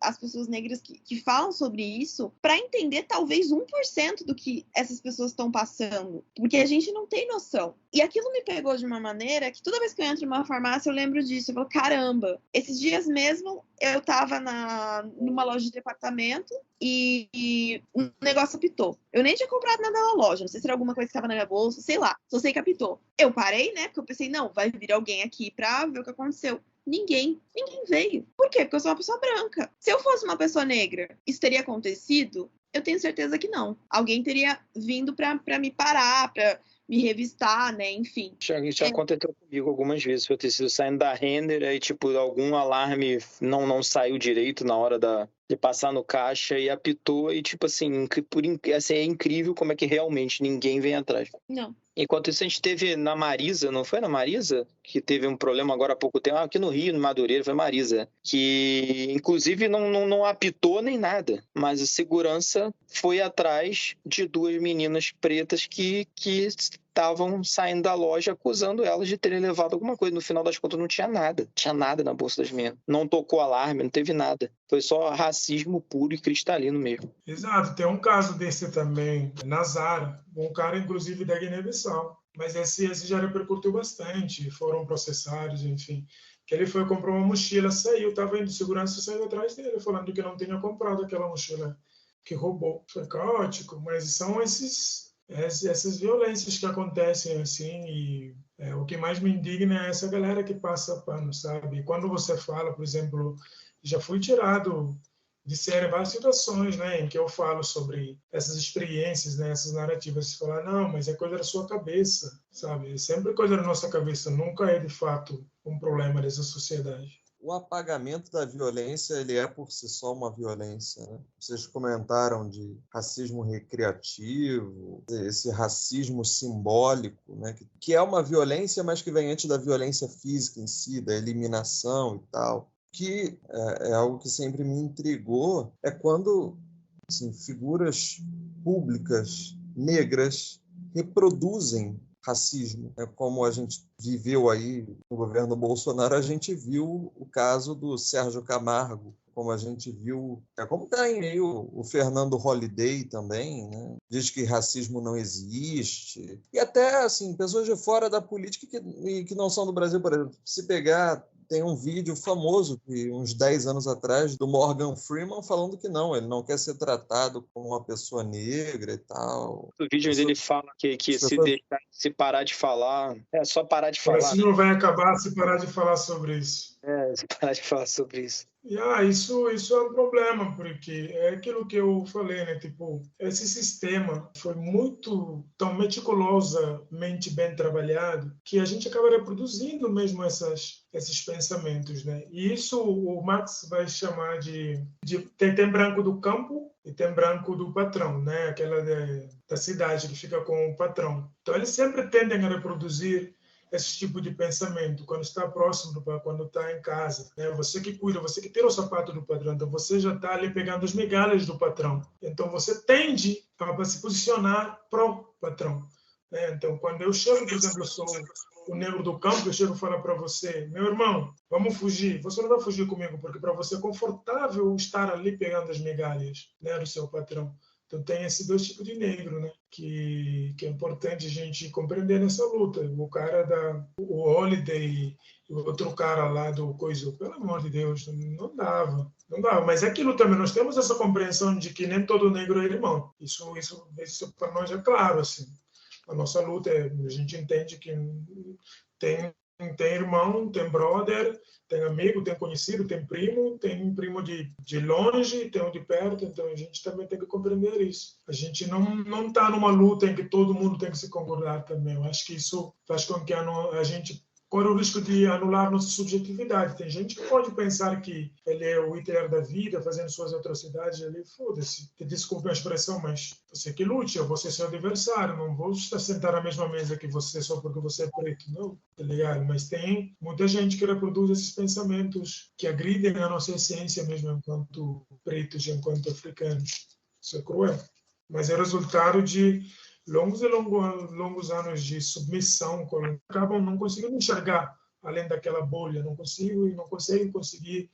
negras que falam sobre isso, para entender talvez 1% do que essas pessoas estão passando, porque a gente não tem noção. E aquilo me pegou de uma maneira que toda vez que eu entro numa farmácia eu lembro disso, eu falo, caramba, esses dias mesmo eu tava numa loja de departamento e um negócio apitou. Eu nem tinha comprado nada na loja, não sei se era alguma coisa que estava na minha bolsa, sei lá, só sei que apitou. Eu parei, né, porque eu pensei, não, vai vir alguém aqui pra ver o que aconteceu. Ninguém veio. Por quê? Porque eu sou uma pessoa branca. Se eu fosse uma pessoa negra, isso teria acontecido? Eu tenho certeza que não. Alguém teria vindo pra me parar, pra me revistar, né, enfim. Já aconteceu comigo algumas vezes, eu ter sido saindo da render, aí tipo, algum alarme não saiu direito na hora de passar no caixa e apitou, e tipo assim, assim, é incrível como é que realmente ninguém vem atrás. Não. Enquanto isso, a gente teve na Marisa, não foi na Marisa? Que teve um problema agora há pouco tempo, aqui no Rio, no Madureira, foi Marisa, que inclusive não apitou nem nada, mas a segurança foi atrás de duas meninas pretas que estavam saindo da loja acusando elas de terem levado alguma coisa. No final das contas, não tinha nada na bolsa das meninas. Não tocou alarme, não teve nada. Foi só racismo puro e cristalino mesmo. Exato, tem um caso desse também, na Zara, um cara, inclusive, da Guiné-Bissau. Mas esse já repercutiu bastante, foram processados, enfim. Que ele foi comprar uma mochila, saiu, estava indo, segurança saiu atrás dele, falando que não tinha comprado aquela mochila que roubou. Foi caótico, mas são essas violências que acontecem assim, e o que mais me indigna é essa galera que passa pano, sabe? E quando você fala, por exemplo, já fui tirado de série várias situações, né, em que eu falo sobre essas experiências, né, essas narrativas, você fala, não, mas é coisa da sua cabeça, sabe? É sempre coisa da nossa cabeça, nunca é de fato um problema dessa sociedade. O apagamento da violência, ele é por si só uma violência, né? Vocês comentaram de racismo recreativo, esse racismo simbólico, né? Que é uma violência, mas que vem antes da violência física em si, da eliminação e tal. Que é algo que sempre me intrigou, é quando assim, figuras públicas negras reproduzem racismo. Como a gente viveu aí no governo Bolsonaro, a gente viu o caso do Sérgio Camargo, como a gente viu, como tem aí o Fernando Holliday também, né? Diz que racismo não existe. E até assim, pessoas de fora da política que não são do Brasil, por exemplo, se pegar tem um vídeo famoso de uns 10 anos atrás do Morgan Freeman falando que não, ele não quer ser tratado como uma pessoa negra e tal. O vídeo onde ele fala que se parar de falar, é só parar de O falar. Brasil não vai acabar se parar de falar sobre isso. Se parar de falar sobre isso. Isso é um problema, porque é aquilo que eu falei, né? Tipo, esse sistema foi muito, tão meticulosamente bem trabalhado que a gente acaba reproduzindo mesmo esses pensamentos, né? E isso o Marx vai chamar de tem branco do campo e tem branco do patrão, né? Aquela da cidade que fica com o patrão. Então, eles sempre tendem a reproduzir esse tipo de pensamento quando está próximo, quando está em casa, né? Você que cuida, você que tira o sapato do patrão, então você já está ali pegando as migalhas do patrão. Então você tende a se posicionar pro patrão, né? Então quando eu chego, por exemplo, eu sou o negro do campo, eu chego e falo para você, meu irmão, vamos fugir. Você não vai fugir comigo porque para você é confortável estar ali pegando as migalhas, né, do seu patrão. Então tem esses dois tipos de negro, né? Que é importante a gente compreender nessa luta. O cara o Holiday e o outro cara lá do coisa, pelo amor de Deus, não dava. Mas é aquilo também, nós temos essa compreensão de que nem todo negro é irmão. Isso para nós é claro, assim. A nossa luta, a gente entende que tem irmão, tem brother, tem amigo, tem conhecido, tem primo de longe, tem um de perto, então a gente também tem que compreender isso. A gente não está numa luta em que todo mundo tem que se concordar também. Eu acho que isso faz com que a gente corre o risco de anular nossa subjetividade. Tem gente que pode pensar que ele é o Hitler da vida, fazendo suas atrocidades ali, foda-se. Desculpe a expressão, mas você que lute, eu vou ser seu adversário, não vou estar sentado na mesma mesa que você só porque você é preto, não, tá ligado? Mas tem muita gente que reproduz esses pensamentos que agridem a nossa essência mesmo enquanto pretos, enquanto africanos. Isso é cruel. Mas é resultado de longos anos de submissão, acabam não conseguindo enxergar além daquela bolha, não conseguem conseguir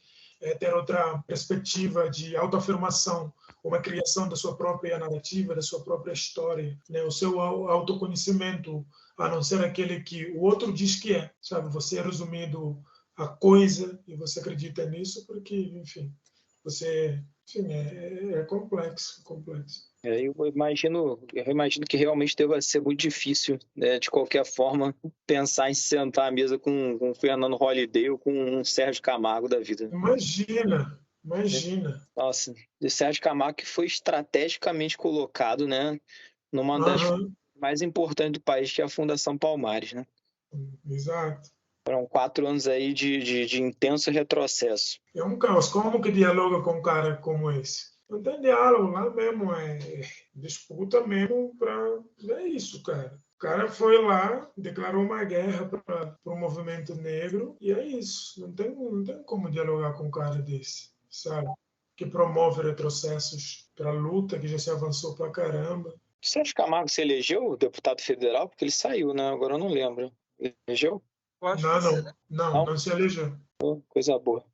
ter outra perspectiva de autoafirmação, uma criação da sua própria narrativa, da sua própria história, né? O seu autoconhecimento, a não ser aquele que o outro diz que é, sabe? Você é resumido a coisa e você acredita nisso porque, enfim, é complexo. Eu imagino que realmente deva ser muito difícil, né, de qualquer forma, pensar em sentar à mesa com o Fernando Holliday ou com um Sérgio Camargo da vida. Imagina. Nossa, o Sérgio Camargo que foi estrategicamente colocado, né, numa das mais importantes do país, que é a Fundação Palmares, né? Exato. Foram 4 anos aí de intenso retrocesso. É um caos. Como que dialoga com um cara como esse? Não tem diálogo lá mesmo, é disputa mesmo para... É isso, cara. O cara foi lá, declarou uma guerra para o movimento negro e é isso. Não tem como dialogar com um cara desse, sabe? Que promove retrocessos para a luta, que já se avançou pra caramba. Você acha que Camargo se elegeu deputado federal? Porque ele saiu, né? Agora eu não lembro. Elegeu? Não se elegeu. Coisa boa.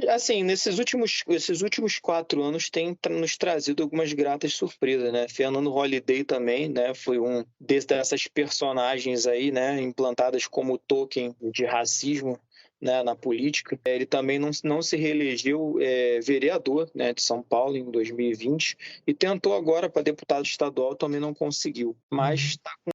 Assim, nesses últimos 4 anos tem nos trazido algumas gratas surpresas, né? Fernando Holliday também, né? Foi um dessas personagens aí, né? Implantadas como token de racismo, né, na política. Ele também não se reelegeu vereador, né, de São Paulo em 2020 e tentou agora para deputado estadual, também não conseguiu. Mas está com